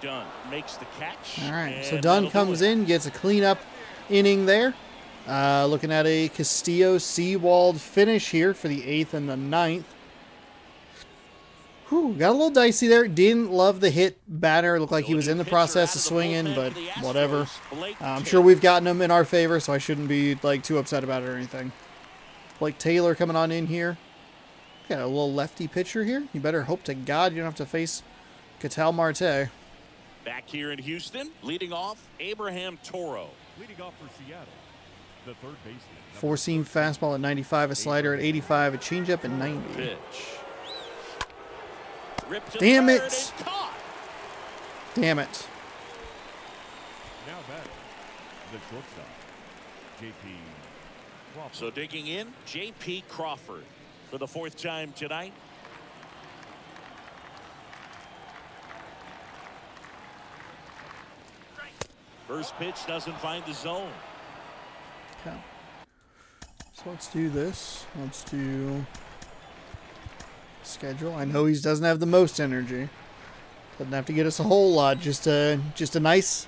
[SPEAKER 3] Dunn makes the catch.
[SPEAKER 1] All right, so
[SPEAKER 3] and
[SPEAKER 1] Dunn
[SPEAKER 3] that'll do
[SPEAKER 1] comes
[SPEAKER 3] it.
[SPEAKER 1] in, gets a cleanup inning there. Looking at a Castillo-Sewald finish here for the 8th and the 9th. Whew, got a little dicey there. Didn't love the hit batter. Looked like he was in the process of swinging, but whatever. I'm sure we've gotten him in our favor, so I shouldn't be like too upset about it or anything. Blake Taylor coming on in here. Got a little lefty pitcher here. You better hope to God you don't have to face Ketel Marte.
[SPEAKER 3] Back here in Houston, leading off, Abraham Toro.
[SPEAKER 2] Leading off for Seattle, the third baseman.
[SPEAKER 1] Four-seam fastball at 95, a slider at 85, a changeup at 90.
[SPEAKER 3] Pitch. Ripped to
[SPEAKER 1] Damn
[SPEAKER 3] third
[SPEAKER 1] it.
[SPEAKER 3] and caught.
[SPEAKER 1] Damn it.
[SPEAKER 2] Now batting, the shortstop, J.P. Crawford.
[SPEAKER 3] So digging in, J.P. Crawford for the 4th time tonight. First pitch doesn't find the zone.
[SPEAKER 1] Okay. So let's do this. Let's do schedule. I know he doesn't have the most energy. Doesn't have to get us a whole lot. Just a nice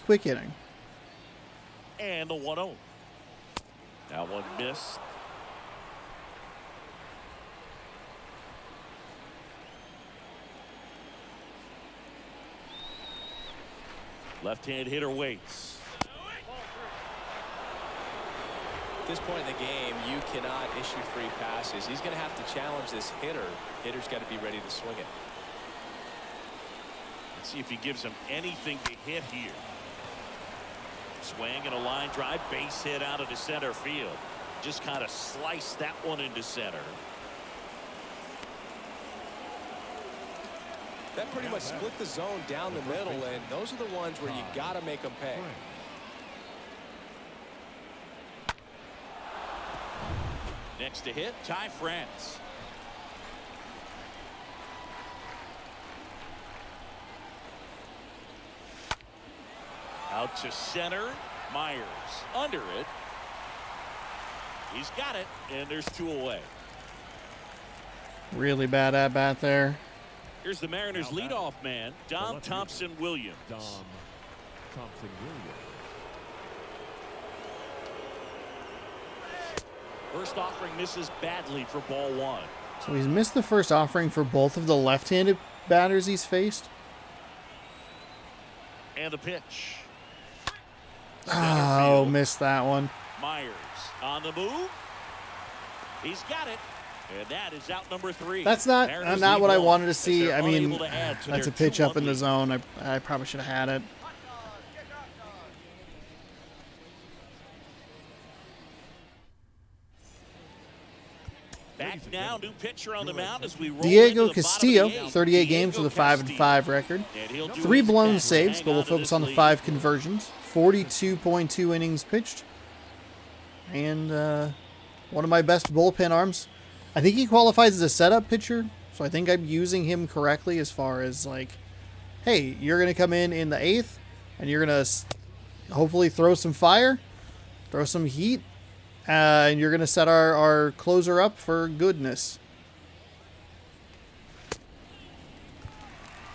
[SPEAKER 1] quick inning.
[SPEAKER 3] And the 1-0. That one missed. Left-hand hitter waits.
[SPEAKER 4] At this point in the game, you cannot issue free passes. He's going to have to challenge this hitter. Hitter's got to be ready to swing it.
[SPEAKER 3] Let's see if he gives him anything to hit here. Swing and a line drive, base hit out of the center field. Just kind of sliced that one into center.
[SPEAKER 4] That pretty much split the zone down the middle, and those are the ones where you got to make them pay.
[SPEAKER 3] Next to hit, Ty France. Out to center, Myers under it. He's got it, and there's 2 away.
[SPEAKER 1] Really bad at bat there.
[SPEAKER 3] Here's the Mariners leadoff man, Dom Thompson Williams.
[SPEAKER 2] Dom Thompson Williams.
[SPEAKER 3] First offering misses badly for ball 1.
[SPEAKER 1] So he's missed the first offering for both of the left-handed batters he's faced.
[SPEAKER 3] And the pitch.
[SPEAKER 1] Oh, missed that one.
[SPEAKER 3] Myers on the move. He's got it. And that is out number 3.
[SPEAKER 1] That's not
[SPEAKER 3] Mariners
[SPEAKER 1] not what
[SPEAKER 3] lead
[SPEAKER 1] I
[SPEAKER 3] one
[SPEAKER 1] wanted to
[SPEAKER 3] as
[SPEAKER 1] see.
[SPEAKER 3] they're
[SPEAKER 1] I mean,
[SPEAKER 3] unable to add to
[SPEAKER 1] that's
[SPEAKER 3] their
[SPEAKER 1] a pitch up in
[SPEAKER 3] 2-1
[SPEAKER 1] the
[SPEAKER 3] lead.
[SPEAKER 1] zone. I probably should have had it.
[SPEAKER 3] Back now, new pitcher on the mound as we roll
[SPEAKER 1] Diego
[SPEAKER 3] into the
[SPEAKER 1] Castillo,
[SPEAKER 3] bottom of the
[SPEAKER 1] 38
[SPEAKER 3] 8th.
[SPEAKER 1] games with a
[SPEAKER 3] Diego
[SPEAKER 1] 5-5 record.
[SPEAKER 3] And he'll do
[SPEAKER 1] 3
[SPEAKER 3] his
[SPEAKER 1] blown
[SPEAKER 3] best to
[SPEAKER 1] saves,
[SPEAKER 3] hang
[SPEAKER 1] but we'll
[SPEAKER 3] on to
[SPEAKER 1] focus
[SPEAKER 3] this
[SPEAKER 1] on the
[SPEAKER 3] lead.
[SPEAKER 1] 5 conversions. 42.2 innings pitched. And one of my best bullpen arms. I think he qualifies as a setup pitcher, so I think I'm using him correctly as far as like, hey, you're going to come in the 8th, and you're going to hopefully throw some fire, throw some heat, and you're going to set our closer up for goodness.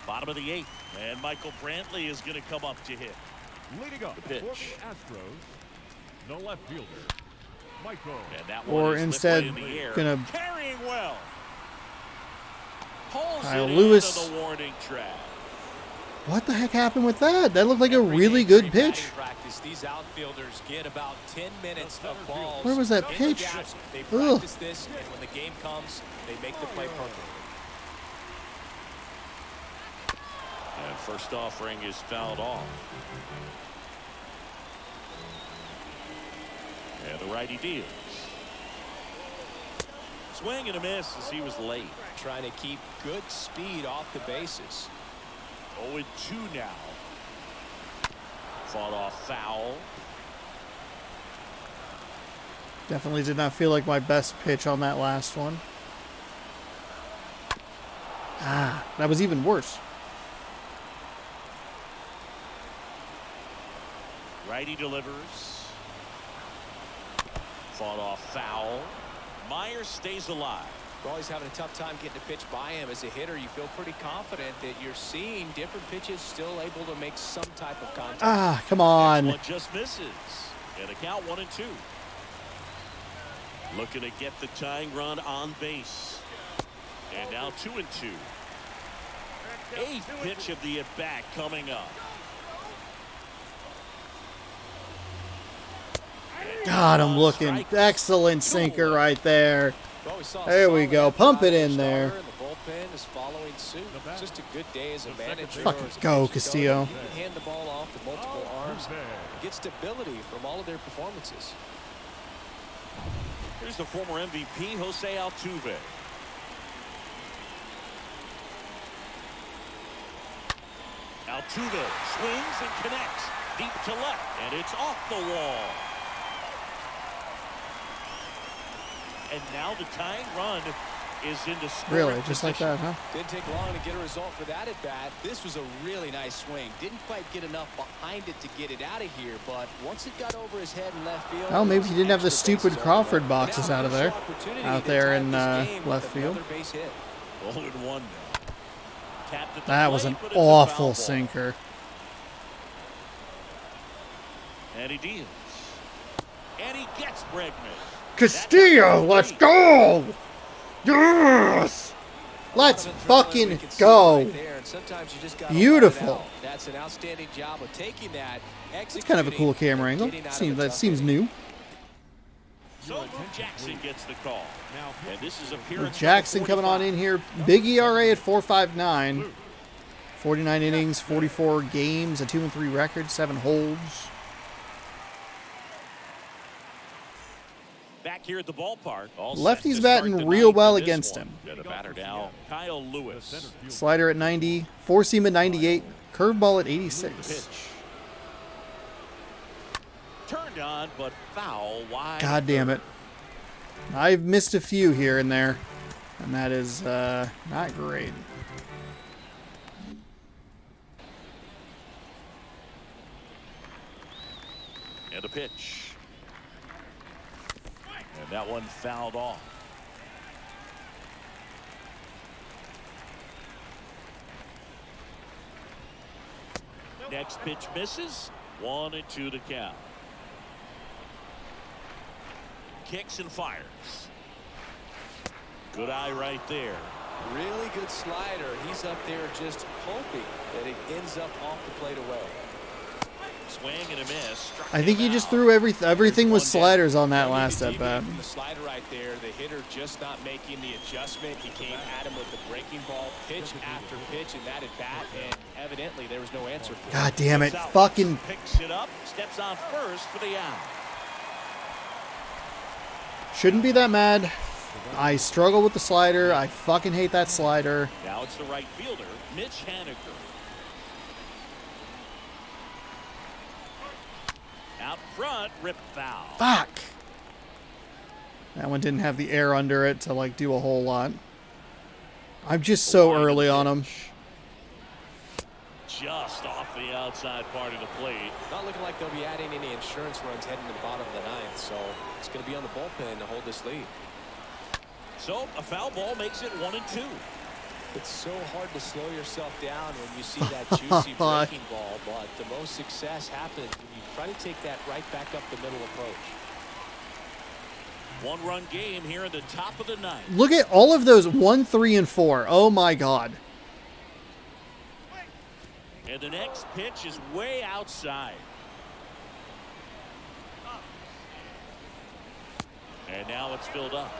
[SPEAKER 3] Bottom of the 8th, and Michael Brantley is going to come up to hit.
[SPEAKER 2] Leading up
[SPEAKER 3] pitch.
[SPEAKER 2] for the Astros, the left fielder, Michael.
[SPEAKER 3] And that
[SPEAKER 1] Or
[SPEAKER 3] one is
[SPEAKER 1] instead,
[SPEAKER 3] lifted in the air.
[SPEAKER 1] gonna-
[SPEAKER 3] Carrying well. Pulls
[SPEAKER 1] Kyle
[SPEAKER 3] it
[SPEAKER 1] Lewis.
[SPEAKER 3] into the warning track.
[SPEAKER 1] What the heck happened with that? That looked like a really good pitch.
[SPEAKER 4] Practice. These outfielders get about 10 minutes of balls.
[SPEAKER 1] Where was that
[SPEAKER 4] in the
[SPEAKER 1] pitch?
[SPEAKER 4] gaps. They
[SPEAKER 1] Ugh.
[SPEAKER 4] practice this, and when the game comes, they make the play perfect.
[SPEAKER 3] And first offering is fouled off. And the righty deals. Swing and a miss as he was late.
[SPEAKER 4] Trying to keep good speed off the bases.
[SPEAKER 3] 0-2 now. Fought off foul.
[SPEAKER 1] Definitely did not feel like my best pitch on that last one. That was even worse.
[SPEAKER 3] Righty delivers. Fought off foul. Myers stays alive.
[SPEAKER 4] We're always having a tough time getting a pitch by him. As a hitter, you feel pretty confident that you're seeing different pitches still able to make some type of contact.
[SPEAKER 1] Ah, come on.
[SPEAKER 3] Next one just misses. And a count 1-2. Looking to get the tying run on base. And now 2-2. Eighth pitch of the at-bat coming up.
[SPEAKER 1] God, I'm looking. Excellent sinker right there. There we go. Pump it in there.
[SPEAKER 4] The bullpen is following suit. It's just a good day as a manager.
[SPEAKER 1] Fucking go, Castillo.
[SPEAKER 4] You can hand the ball off to multiple arms. Get stability from all of their performances.
[SPEAKER 3] Here's the former MVP, Jose Altuve. Altuve swings and connects deep to left, and it's off the wall. And now the tying run is into scoring
[SPEAKER 1] Really, just like
[SPEAKER 3] position.
[SPEAKER 1] that, huh?
[SPEAKER 4] Didn't take long to get a result for that at bat. This was a really nice swing. Didn't quite get enough behind it to get it out of here, but once it got over his head in left field.
[SPEAKER 1] Oh, maybe he didn't have the
[SPEAKER 4] extra
[SPEAKER 1] stupid
[SPEAKER 4] bases
[SPEAKER 1] Crawford
[SPEAKER 4] open.
[SPEAKER 1] boxes
[SPEAKER 4] Now
[SPEAKER 1] out of
[SPEAKER 4] another
[SPEAKER 1] there.
[SPEAKER 4] opportunity
[SPEAKER 1] Out
[SPEAKER 4] to
[SPEAKER 1] there
[SPEAKER 4] tie
[SPEAKER 1] in
[SPEAKER 4] this game
[SPEAKER 1] left
[SPEAKER 4] with
[SPEAKER 1] field.
[SPEAKER 4] another base hit.
[SPEAKER 3] 0-1 now. Tapped at the
[SPEAKER 1] That was
[SPEAKER 3] plate,
[SPEAKER 1] an
[SPEAKER 3] but it's a foul
[SPEAKER 1] awful
[SPEAKER 3] ball.
[SPEAKER 1] sinker.
[SPEAKER 3] And he deals. And he gets Bregman.
[SPEAKER 1] Castillo, let's go! Yes! Let's fucking go! Beautiful.
[SPEAKER 4] That's an outstanding job of taking that.
[SPEAKER 1] That's kind of a cool camera angle. That seems new.
[SPEAKER 3] So Jackson gets the call. And this is appearance
[SPEAKER 1] Jackson coming on in here. Big ERA at 4.59. 49 innings, 44 games, a 2-3 record, 7 holds.
[SPEAKER 3] Back here at the ballpark. All set
[SPEAKER 1] Lefty's
[SPEAKER 3] to start
[SPEAKER 1] batting
[SPEAKER 3] the
[SPEAKER 1] real
[SPEAKER 3] ninth
[SPEAKER 1] well
[SPEAKER 3] in this
[SPEAKER 1] against
[SPEAKER 3] one.
[SPEAKER 1] him.
[SPEAKER 3] And the batter now, Kyle Lewis.
[SPEAKER 1] Slider at 90, four seam at 98, curveball at 86.
[SPEAKER 3] Pitch. Turned on, but foul wide.
[SPEAKER 1] God damn it. I've missed a few here and there, and that is not great.
[SPEAKER 3] And a pitch. And that one fouled off. Next pitch misses. 1-2 to count. Kicks and fires. Good eye right there.
[SPEAKER 4] Really good slider. He's up there just hoping that it ends up off the plate away.
[SPEAKER 3] Swing and a miss. Struck
[SPEAKER 1] I think
[SPEAKER 3] him
[SPEAKER 1] he just
[SPEAKER 3] out.
[SPEAKER 1] threw everything with
[SPEAKER 3] There's one
[SPEAKER 1] sliders on that
[SPEAKER 4] You
[SPEAKER 1] last
[SPEAKER 4] could
[SPEAKER 1] at bat.
[SPEAKER 4] from the slider right there, the hitter just not making the adjustment. He came at him with the breaking ball, pitch after pitch, and that at bat, and evidently there was no answer for it.
[SPEAKER 1] God damn it.
[SPEAKER 3] Gets out.
[SPEAKER 1] Fucking
[SPEAKER 3] Picks it up. Steps on first for the out.
[SPEAKER 1] shouldn't be that mad. I struggle with the slider. I fucking hate that slider.
[SPEAKER 3] Now it's the right fielder, Mitch Haniger. Out front, rip foul.
[SPEAKER 1] Fuck. That one didn't have the air under it to like do a whole lot. I'm just so early on him.
[SPEAKER 3] Just off the outside part of the plate.
[SPEAKER 4] Not looking like they'll be adding any insurance runs heading to the bottom of the ninth, so it's going to be on the bullpen to hold this lead.
[SPEAKER 3] So a foul ball makes it 1-2.
[SPEAKER 4] It's so hard to slow yourself down when you see that juicy breaking ball, but the most success happens when you try to take that right back up the middle approach.
[SPEAKER 3] One-run game here in the top of the ninth.
[SPEAKER 1] Look at all of those 1, 3, and 4. Oh my god.
[SPEAKER 3] And the next pitch is way outside. And now it's filled up.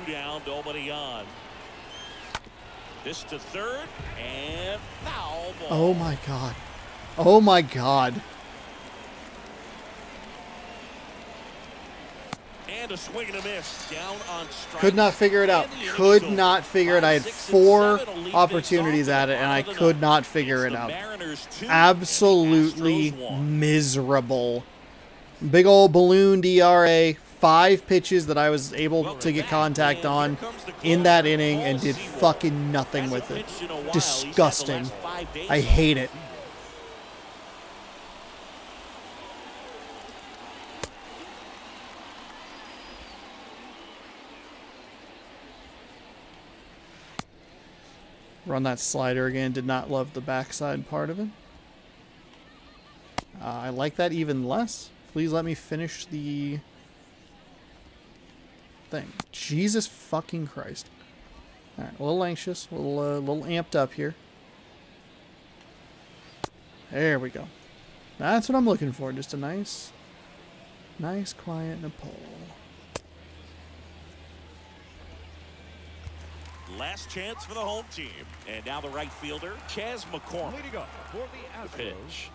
[SPEAKER 3] 2 down, nobody on. This to third, and foul ball.
[SPEAKER 1] Oh my god. Oh my god.
[SPEAKER 3] And a swing and a miss. Down on strike.
[SPEAKER 1] Could not figure it out.
[SPEAKER 3] And the inning's
[SPEAKER 1] Could
[SPEAKER 3] over.
[SPEAKER 1] not figure it. I had
[SPEAKER 3] 5, 6, and
[SPEAKER 1] 4
[SPEAKER 3] 7 will lead
[SPEAKER 1] opportunities
[SPEAKER 3] things off
[SPEAKER 1] at it, and I
[SPEAKER 3] bottom of the
[SPEAKER 1] could
[SPEAKER 3] ninth.
[SPEAKER 1] not figure
[SPEAKER 3] It's
[SPEAKER 1] it
[SPEAKER 3] the
[SPEAKER 1] out.
[SPEAKER 3] Mariners 2 and the
[SPEAKER 1] Absolutely
[SPEAKER 3] Astros 1.
[SPEAKER 1] miserable. Big old ballooned ERA, 5 pitches that I was able to get contact on in that inning and did fucking nothing with it. Disgusting. I hate it. Run that slider again. Did not love the backside part of it. I like that even less. Please let me finish the thing. Jesus fucking Christ. Alright, a little anxious. A little amped up here. There we go. That's what I'm looking for. Just a nice, quiet Nepal.
[SPEAKER 3] Last chance for the home team. And now the right fielder, Chas McCormick.
[SPEAKER 2] Leading up for the
[SPEAKER 3] The
[SPEAKER 2] Astros,
[SPEAKER 3] pitch.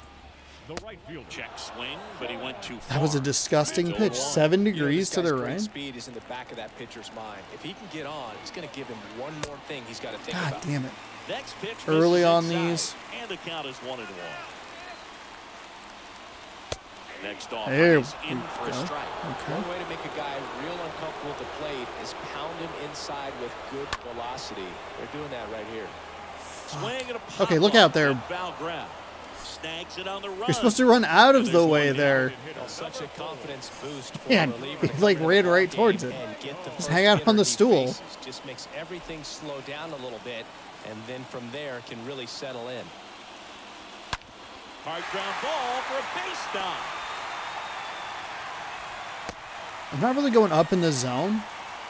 [SPEAKER 2] the right fielder.
[SPEAKER 3] Check swing, but he went too far.
[SPEAKER 1] That was a disgusting pitch. 7 degrees to the right.
[SPEAKER 4] Speed is in the back of that pitcher's mind. If he can get on, it's going to give him one more thing he's got to think
[SPEAKER 1] God
[SPEAKER 4] about.
[SPEAKER 1] damn it.
[SPEAKER 3] Next pitch
[SPEAKER 1] Early
[SPEAKER 3] misses
[SPEAKER 1] on
[SPEAKER 3] inside,
[SPEAKER 1] these.
[SPEAKER 3] And the count is 1-1. Next off
[SPEAKER 1] There
[SPEAKER 3] is in
[SPEAKER 1] we
[SPEAKER 3] for a
[SPEAKER 1] go.
[SPEAKER 3] strike.
[SPEAKER 1] Okay.
[SPEAKER 4] One way to make a guy real uncomfortable at the plate is pound him inside with good velocity. They're doing that right here.
[SPEAKER 3] Swing and a pop
[SPEAKER 1] Okay, look out there.
[SPEAKER 3] Foul ground. Snags it on the run.
[SPEAKER 1] You're supposed to run out of
[SPEAKER 3] And
[SPEAKER 1] the
[SPEAKER 3] there's
[SPEAKER 1] way
[SPEAKER 3] one
[SPEAKER 1] there.
[SPEAKER 3] down.
[SPEAKER 4] Well, such a confidence boost for
[SPEAKER 1] Yeah,
[SPEAKER 4] a reliever.
[SPEAKER 1] he, like, ran right towards it. Just hang out on the stool.
[SPEAKER 4] Just makes everything slow down a little bit, and then from there can really settle in.
[SPEAKER 3] Hard ground ball for a base stop.
[SPEAKER 1] I'm not really going up in the zone.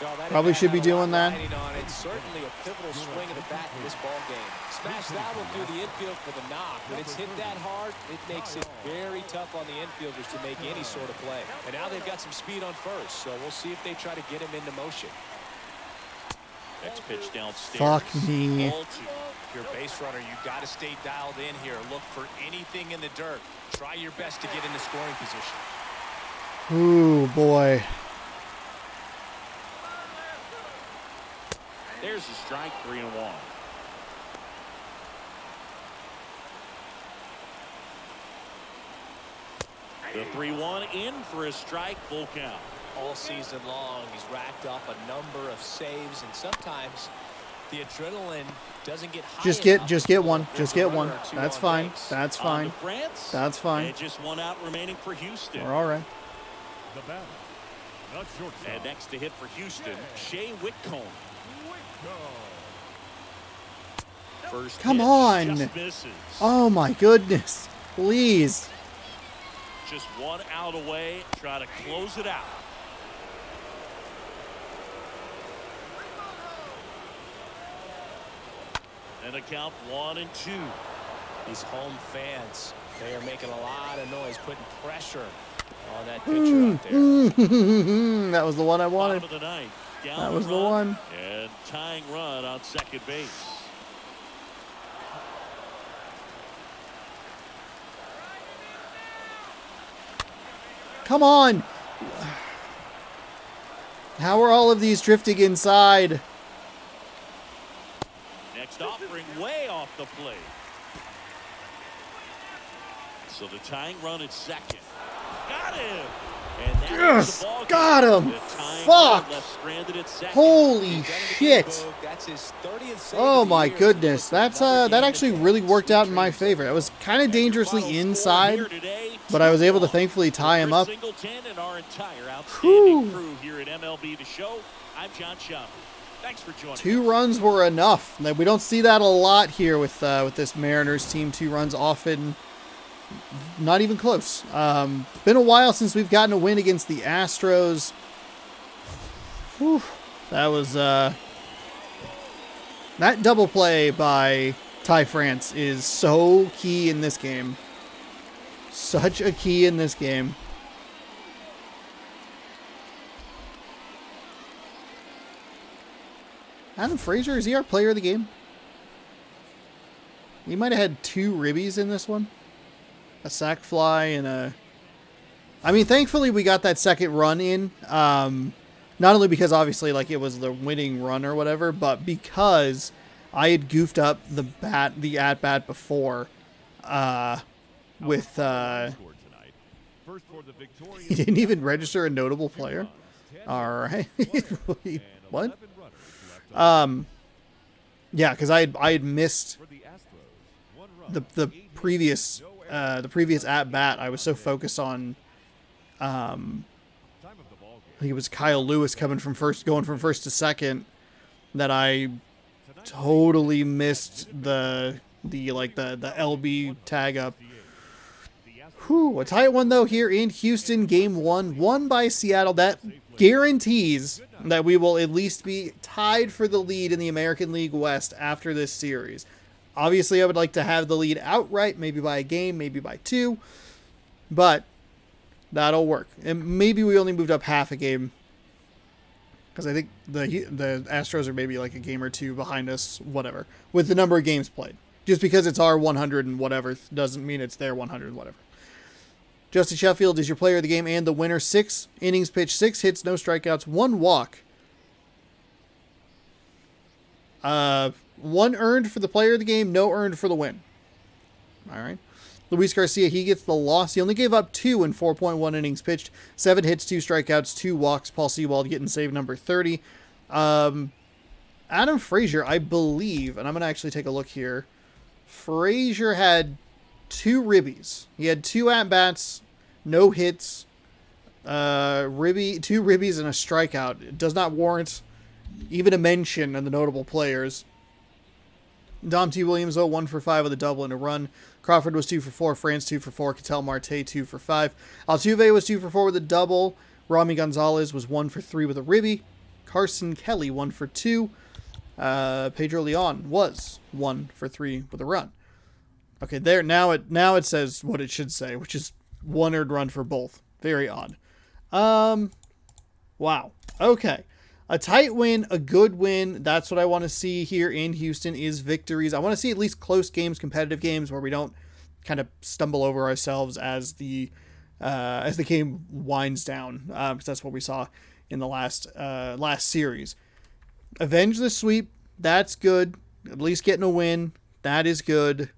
[SPEAKER 4] No, that
[SPEAKER 1] Probably
[SPEAKER 4] at-bat
[SPEAKER 1] should be
[SPEAKER 4] had a lot
[SPEAKER 1] doing that.
[SPEAKER 4] riding on it. Certainly a pivotal swing of the bat in this ball game. Smash that one through the infield for the knock. When it's hit that hard, it makes it very tough on the infielders to make any sort of play. And now they've got some speed on first, so we'll see if they try to get him into motion.
[SPEAKER 3] Next pitch downstairs.
[SPEAKER 1] Fuck me.
[SPEAKER 3] Ball two.
[SPEAKER 6] If you're a base runner, you've got to stay dialed in here. Look for anything in the dirt. Try your best to get into scoring position.
[SPEAKER 1] Ooh, boy.
[SPEAKER 3] There's the strike, 3-1. The 3-1 in for a strike, full count.
[SPEAKER 4] All season long, he's racked up a number of saves, and sometimes the adrenaline doesn't get high
[SPEAKER 1] Just
[SPEAKER 4] enough
[SPEAKER 1] get
[SPEAKER 4] to
[SPEAKER 1] one.
[SPEAKER 4] put
[SPEAKER 1] Just
[SPEAKER 4] the
[SPEAKER 1] get
[SPEAKER 4] runner
[SPEAKER 1] one.
[SPEAKER 4] or two
[SPEAKER 1] That's
[SPEAKER 4] on
[SPEAKER 1] fine.
[SPEAKER 4] base.
[SPEAKER 1] That's
[SPEAKER 3] On
[SPEAKER 1] fine.
[SPEAKER 3] to France.
[SPEAKER 1] That's fine.
[SPEAKER 3] And just one out remaining for Houston.
[SPEAKER 1] We're all right.
[SPEAKER 2] The batter, the shortstop.
[SPEAKER 3] And next to hit for Houston, Shea Whitcomb. First
[SPEAKER 1] Come
[SPEAKER 3] pitch
[SPEAKER 1] on.
[SPEAKER 3] just misses.
[SPEAKER 1] Oh my goodness. Please.
[SPEAKER 3] Just one out away. Try to close it out. And a count 1-2.
[SPEAKER 4] These home fans, they are making a lot of noise, putting pressure on that pitcher out there.
[SPEAKER 1] That was the one I wanted.
[SPEAKER 3] Bottom of the ninth. Down
[SPEAKER 1] That was the
[SPEAKER 3] run,
[SPEAKER 1] one.
[SPEAKER 3] And tying run on second base.
[SPEAKER 1] Come on. How are all of these drifting inside?
[SPEAKER 3] Next offering way off the plate. So the tying run at second. Got him. And that
[SPEAKER 1] Yes,
[SPEAKER 3] ends the ball game.
[SPEAKER 1] got him.
[SPEAKER 3] The tying
[SPEAKER 1] Fuck.
[SPEAKER 3] run left stranded at second.
[SPEAKER 1] Holy
[SPEAKER 4] He's done it
[SPEAKER 1] shit.
[SPEAKER 4] again, Boog. That's his 30th save
[SPEAKER 1] Oh
[SPEAKER 4] of the
[SPEAKER 1] my
[SPEAKER 4] year.
[SPEAKER 1] goodness.
[SPEAKER 4] So it's
[SPEAKER 1] That's
[SPEAKER 4] another
[SPEAKER 1] that
[SPEAKER 4] game
[SPEAKER 1] actually
[SPEAKER 4] that
[SPEAKER 1] really
[SPEAKER 4] gets
[SPEAKER 1] worked out in
[SPEAKER 4] sweet
[SPEAKER 1] my
[SPEAKER 4] treats.
[SPEAKER 1] favor. It was kind of
[SPEAKER 3] And your
[SPEAKER 1] dangerously
[SPEAKER 3] final score
[SPEAKER 1] inside,
[SPEAKER 3] here today,
[SPEAKER 1] but I was able to
[SPEAKER 3] 2-1.
[SPEAKER 1] thankfully tie him
[SPEAKER 3] For
[SPEAKER 1] up.
[SPEAKER 3] Singleton and our entire outstanding
[SPEAKER 1] Whew.
[SPEAKER 3] crew here at MLB The Show. I'm John Schaffner. Thanks for joining us.
[SPEAKER 1] 2 runs were enough. Like, we don't see that a lot here with this Mariners team. 2 runs often, not even close. Been a while since we've gotten a win against the Astros. Whew. That was that double play by Ty France is so key in this game. Such a key in this game. Adam Frazier, is he our player of the game? He might have had 2 ribbies in this one. A sac fly and a... I mean, thankfully we got that second run in. Not only because obviously like it was the winning run or whatever, but because I had goofed up the at bat before with
[SPEAKER 2] Score tonight. First for the victorious
[SPEAKER 1] He didn't even register a notable player. All right. Wait, what? Yeah, because I had missed
[SPEAKER 2] for the Astros. 1 run.
[SPEAKER 1] the previous at bat. I was so focused on
[SPEAKER 2] Time of the ball
[SPEAKER 1] I
[SPEAKER 2] game.
[SPEAKER 1] think it was Kyle Lewis going from first to second that I totally missed the LB tag up. Whew, a tight one though here in Houston, game 1, won by Seattle. That guarantees that we will at least be tied for the lead in the American League West after this series. Obviously, I would like to have the lead outright, maybe by a game, maybe by 2, but that'll work. And maybe we only moved up half a game, because I think the Astros are maybe like a game or 2 behind us, whatever, with the number of games played. Just because it's our 100 and whatever doesn't mean it's their 100 whatever. Justin Sheffield is your player of the game and the winner. 6 innings pitched, 6 hits, no strikeouts, 1 walk. 1 earned for the player of the game, no earned for the win. All right. Luis Garcia, he gets the loss. He only gave up 2 in 4.1 innings pitched, 7 hits, 2 strikeouts, 2 walks. Paul Sewald getting save number 30. Adam Frazier, I believe, and I'm going to actually take a look here. Frazier had 2 ribbies. He had 2 at-bats, no hits, 2 ribbies, and a strikeout. It does not warrant even a mention of the notable players. Dom T. Williams, 1 for 5 with a double and a run. Crawford was 2 for 4. France 2 for 4. Ketel Marte 2 for 5. Altuve was 2 for 4 with a double. Rami Gonzalez was 1 for 3 with a ribby. Carson Kelly 1 for 2. Pedro Leon was 1 for 3 with a run. Okay, there now it says what it should say, which is 1 earned run for both. Very odd. Wow. Okay. A tight win, a good win. That's what I want to see here in Houston is victories. I want to see at least close games, competitive games where we don't kind of stumble over ourselves as the game winds down. Because that's what we saw in the last series. Avenge the sweep. That's good. At least getting a win. That is good.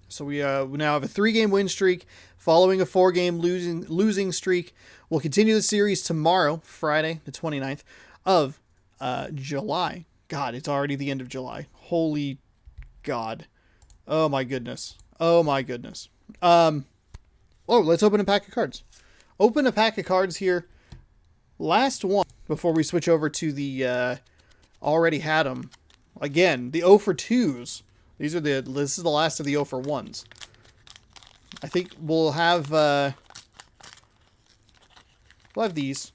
[SPEAKER 1] So we now have a 3-game win streak following a 4-game losing streak. We'll continue the series tomorrow, Friday, the 29th of July. God, it's already the end of July. Holy God. Oh my goodness. Oh my goodness. Let's open a pack of cards. Open a pack of cards here. Last one before we switch over to the already had them. Again, the 0 for 2s. This is the last of the 0 for 1s. I think we'll have these.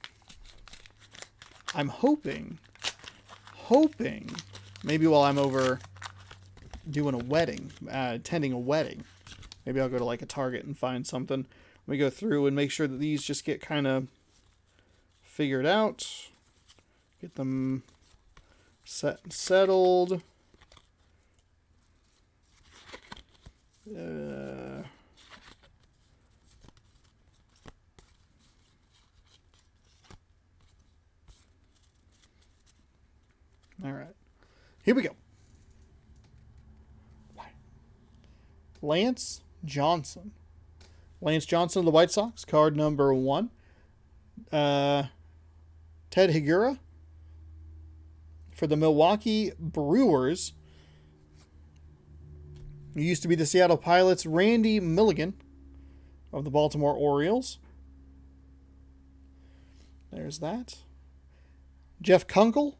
[SPEAKER 1] I'm hoping, maybe while I'm over doing a wedding, attending a wedding, maybe I'll go to like a Target and find something. Let me go through and make sure that these just get kind of figured out. Get them set and settled. All right, here we go. Lance Johnson. Lance Johnson of the White Sox, card number 1. Ted Higuera for the Milwaukee Brewers. He used to be the Seattle Pilots. Randy Milligan of the Baltimore Orioles. There's that. Jeff Kunkel.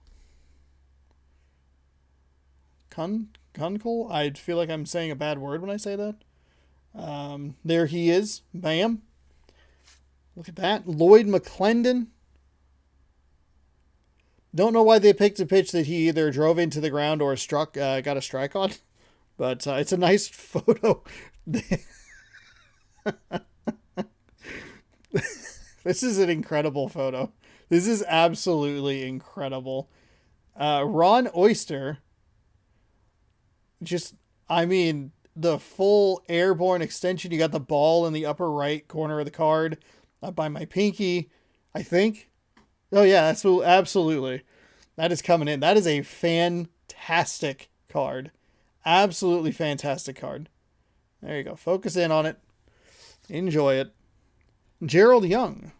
[SPEAKER 1] Kunkel? I feel like I'm saying a bad word when I say that. There he is. Bam. Look at that. Lloyd McClendon. Don't know why they picked a pitch that he either drove into the ground or got a strike on. But it's a nice photo. This is an incredible photo. This is absolutely incredible. Ron Oyster. The full airborne extension. You got the ball in the upper right corner of the card. Up by my pinky, I think. Oh, yeah, absolutely. That is coming in. That is a fantastic card. Absolutely fantastic card. There you go. Focus in on it. Enjoy it. Gerald Young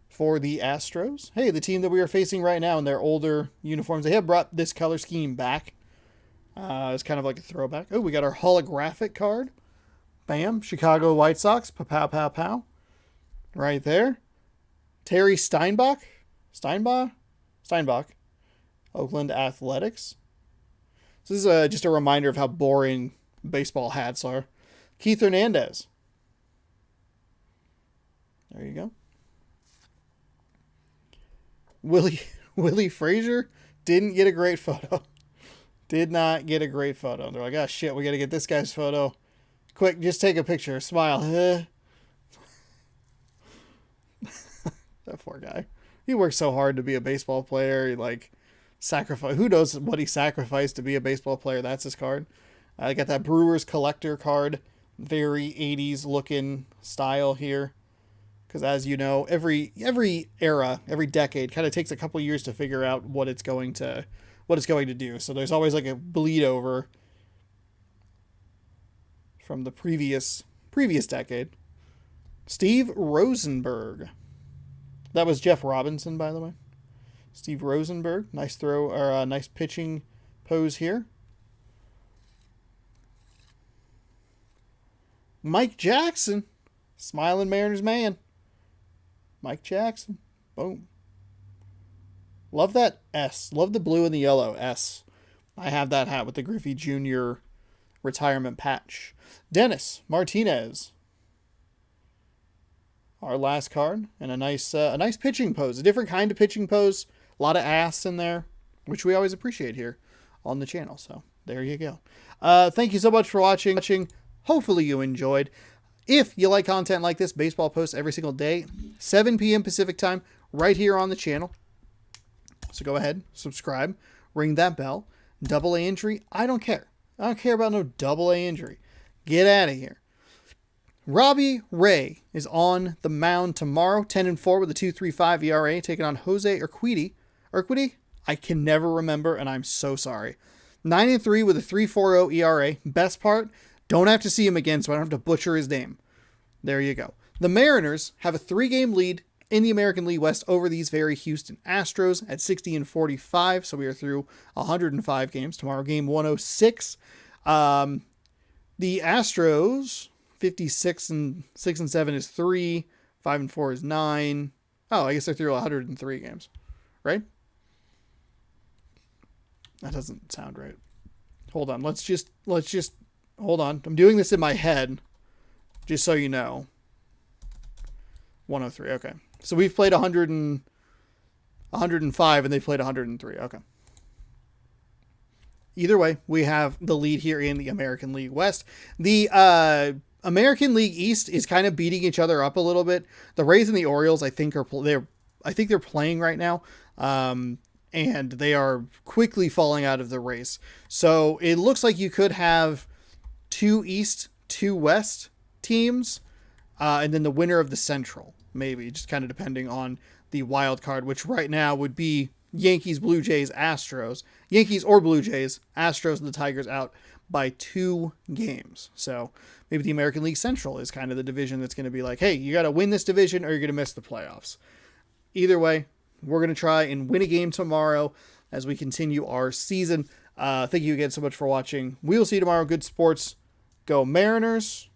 [SPEAKER 1] for the Astros. Hey, the team that we are facing right now in their older uniforms. They have brought this color scheme back. It's kind of like a throwback. Oh, we got our holographic card. Bam. Chicago White Sox. Pow, pow, pow. Right there. Terry Steinbach. Steinbach. Oakland Athletics. This is just a reminder of how boring baseball hats are. Keith Hernandez. There you go. Willie Frazier didn't get a great photo. Did not get a great photo. They're like, oh shit, we got to get this guy's photo. Quick, just take a picture. Smile. That poor guy. He worked so hard to be a baseball player. He sacrifice. Who knows what he sacrificed to be a baseball player? That's his card. I got that Brewers collector card. Very 80s looking style here. Because as you know, every era, every decade kind of takes a couple years to figure out what it's going to do. So there's always like a bleed over from the previous decade. Steve Rosenberg. That was Jeff Robinson, by the way. Steve Rosenberg. Nice throw, or nice pitching pose here. Mike Jackson. Smiling Mariners man. Mike Jackson. Boom. Love that S. Love the blue and the yellow S. I have that hat with the Griffey Jr. retirement patch. Dennis Martinez. Our last card. And a nice pitching pose. A different kind of pitching pose. A lot of ass in there, which we always appreciate here on the channel. So there you go. Thank you so much for watching. Hopefully you enjoyed. If you like content like this, baseball posts every single day, 7 p.m. Pacific time, right here on the channel. So go ahead, subscribe, ring that bell. Double A injury, I don't care. I don't care about no double A injury. Get out of here. Robbie Ray is on the mound tomorrow, 10-4 with a 2.35 ERA, taking on Jose Urquidy. Urquidy? I can never remember, and I'm so sorry. 9-3 with a 3.40 ERA. Best part, don't have to see him again, so I don't have to butcher his name. There you go. The Mariners have a 3-game lead in the American League West over these very Houston Astros at 60-45. So we are through 105 games. Tomorrow, game 106. The Astros, 56-6-7 is 3. 5-4 is 9. Oh, I guess they're through 103 games, right? That doesn't sound right. Hold on. Let's just hold on. I'm doing this in my head, just so you know. 103. Okay. So we've played 105 and they played 103. Okay. Either way, we have the lead here in the American League West. The American League East is kind of beating each other up a little bit. The Rays and the Orioles, I think they're playing right now. And they are quickly falling out of the race. So it looks like you could have 2 East, 2 West teams, and then the winner of the Central, maybe, just kind of depending on the wild card, which right now would be Yankees, Blue Jays, Astros. Yankees or Blue Jays, Astros and the Tigers out by 2 games. So maybe the American League Central is kind of the division that's going to be like, hey, you got to win this division or you're going to miss the playoffs. Either way, we're going to try and win a game tomorrow as we continue our season. Thank you again so much for watching. We will see you tomorrow. Good sports. Go Mariners.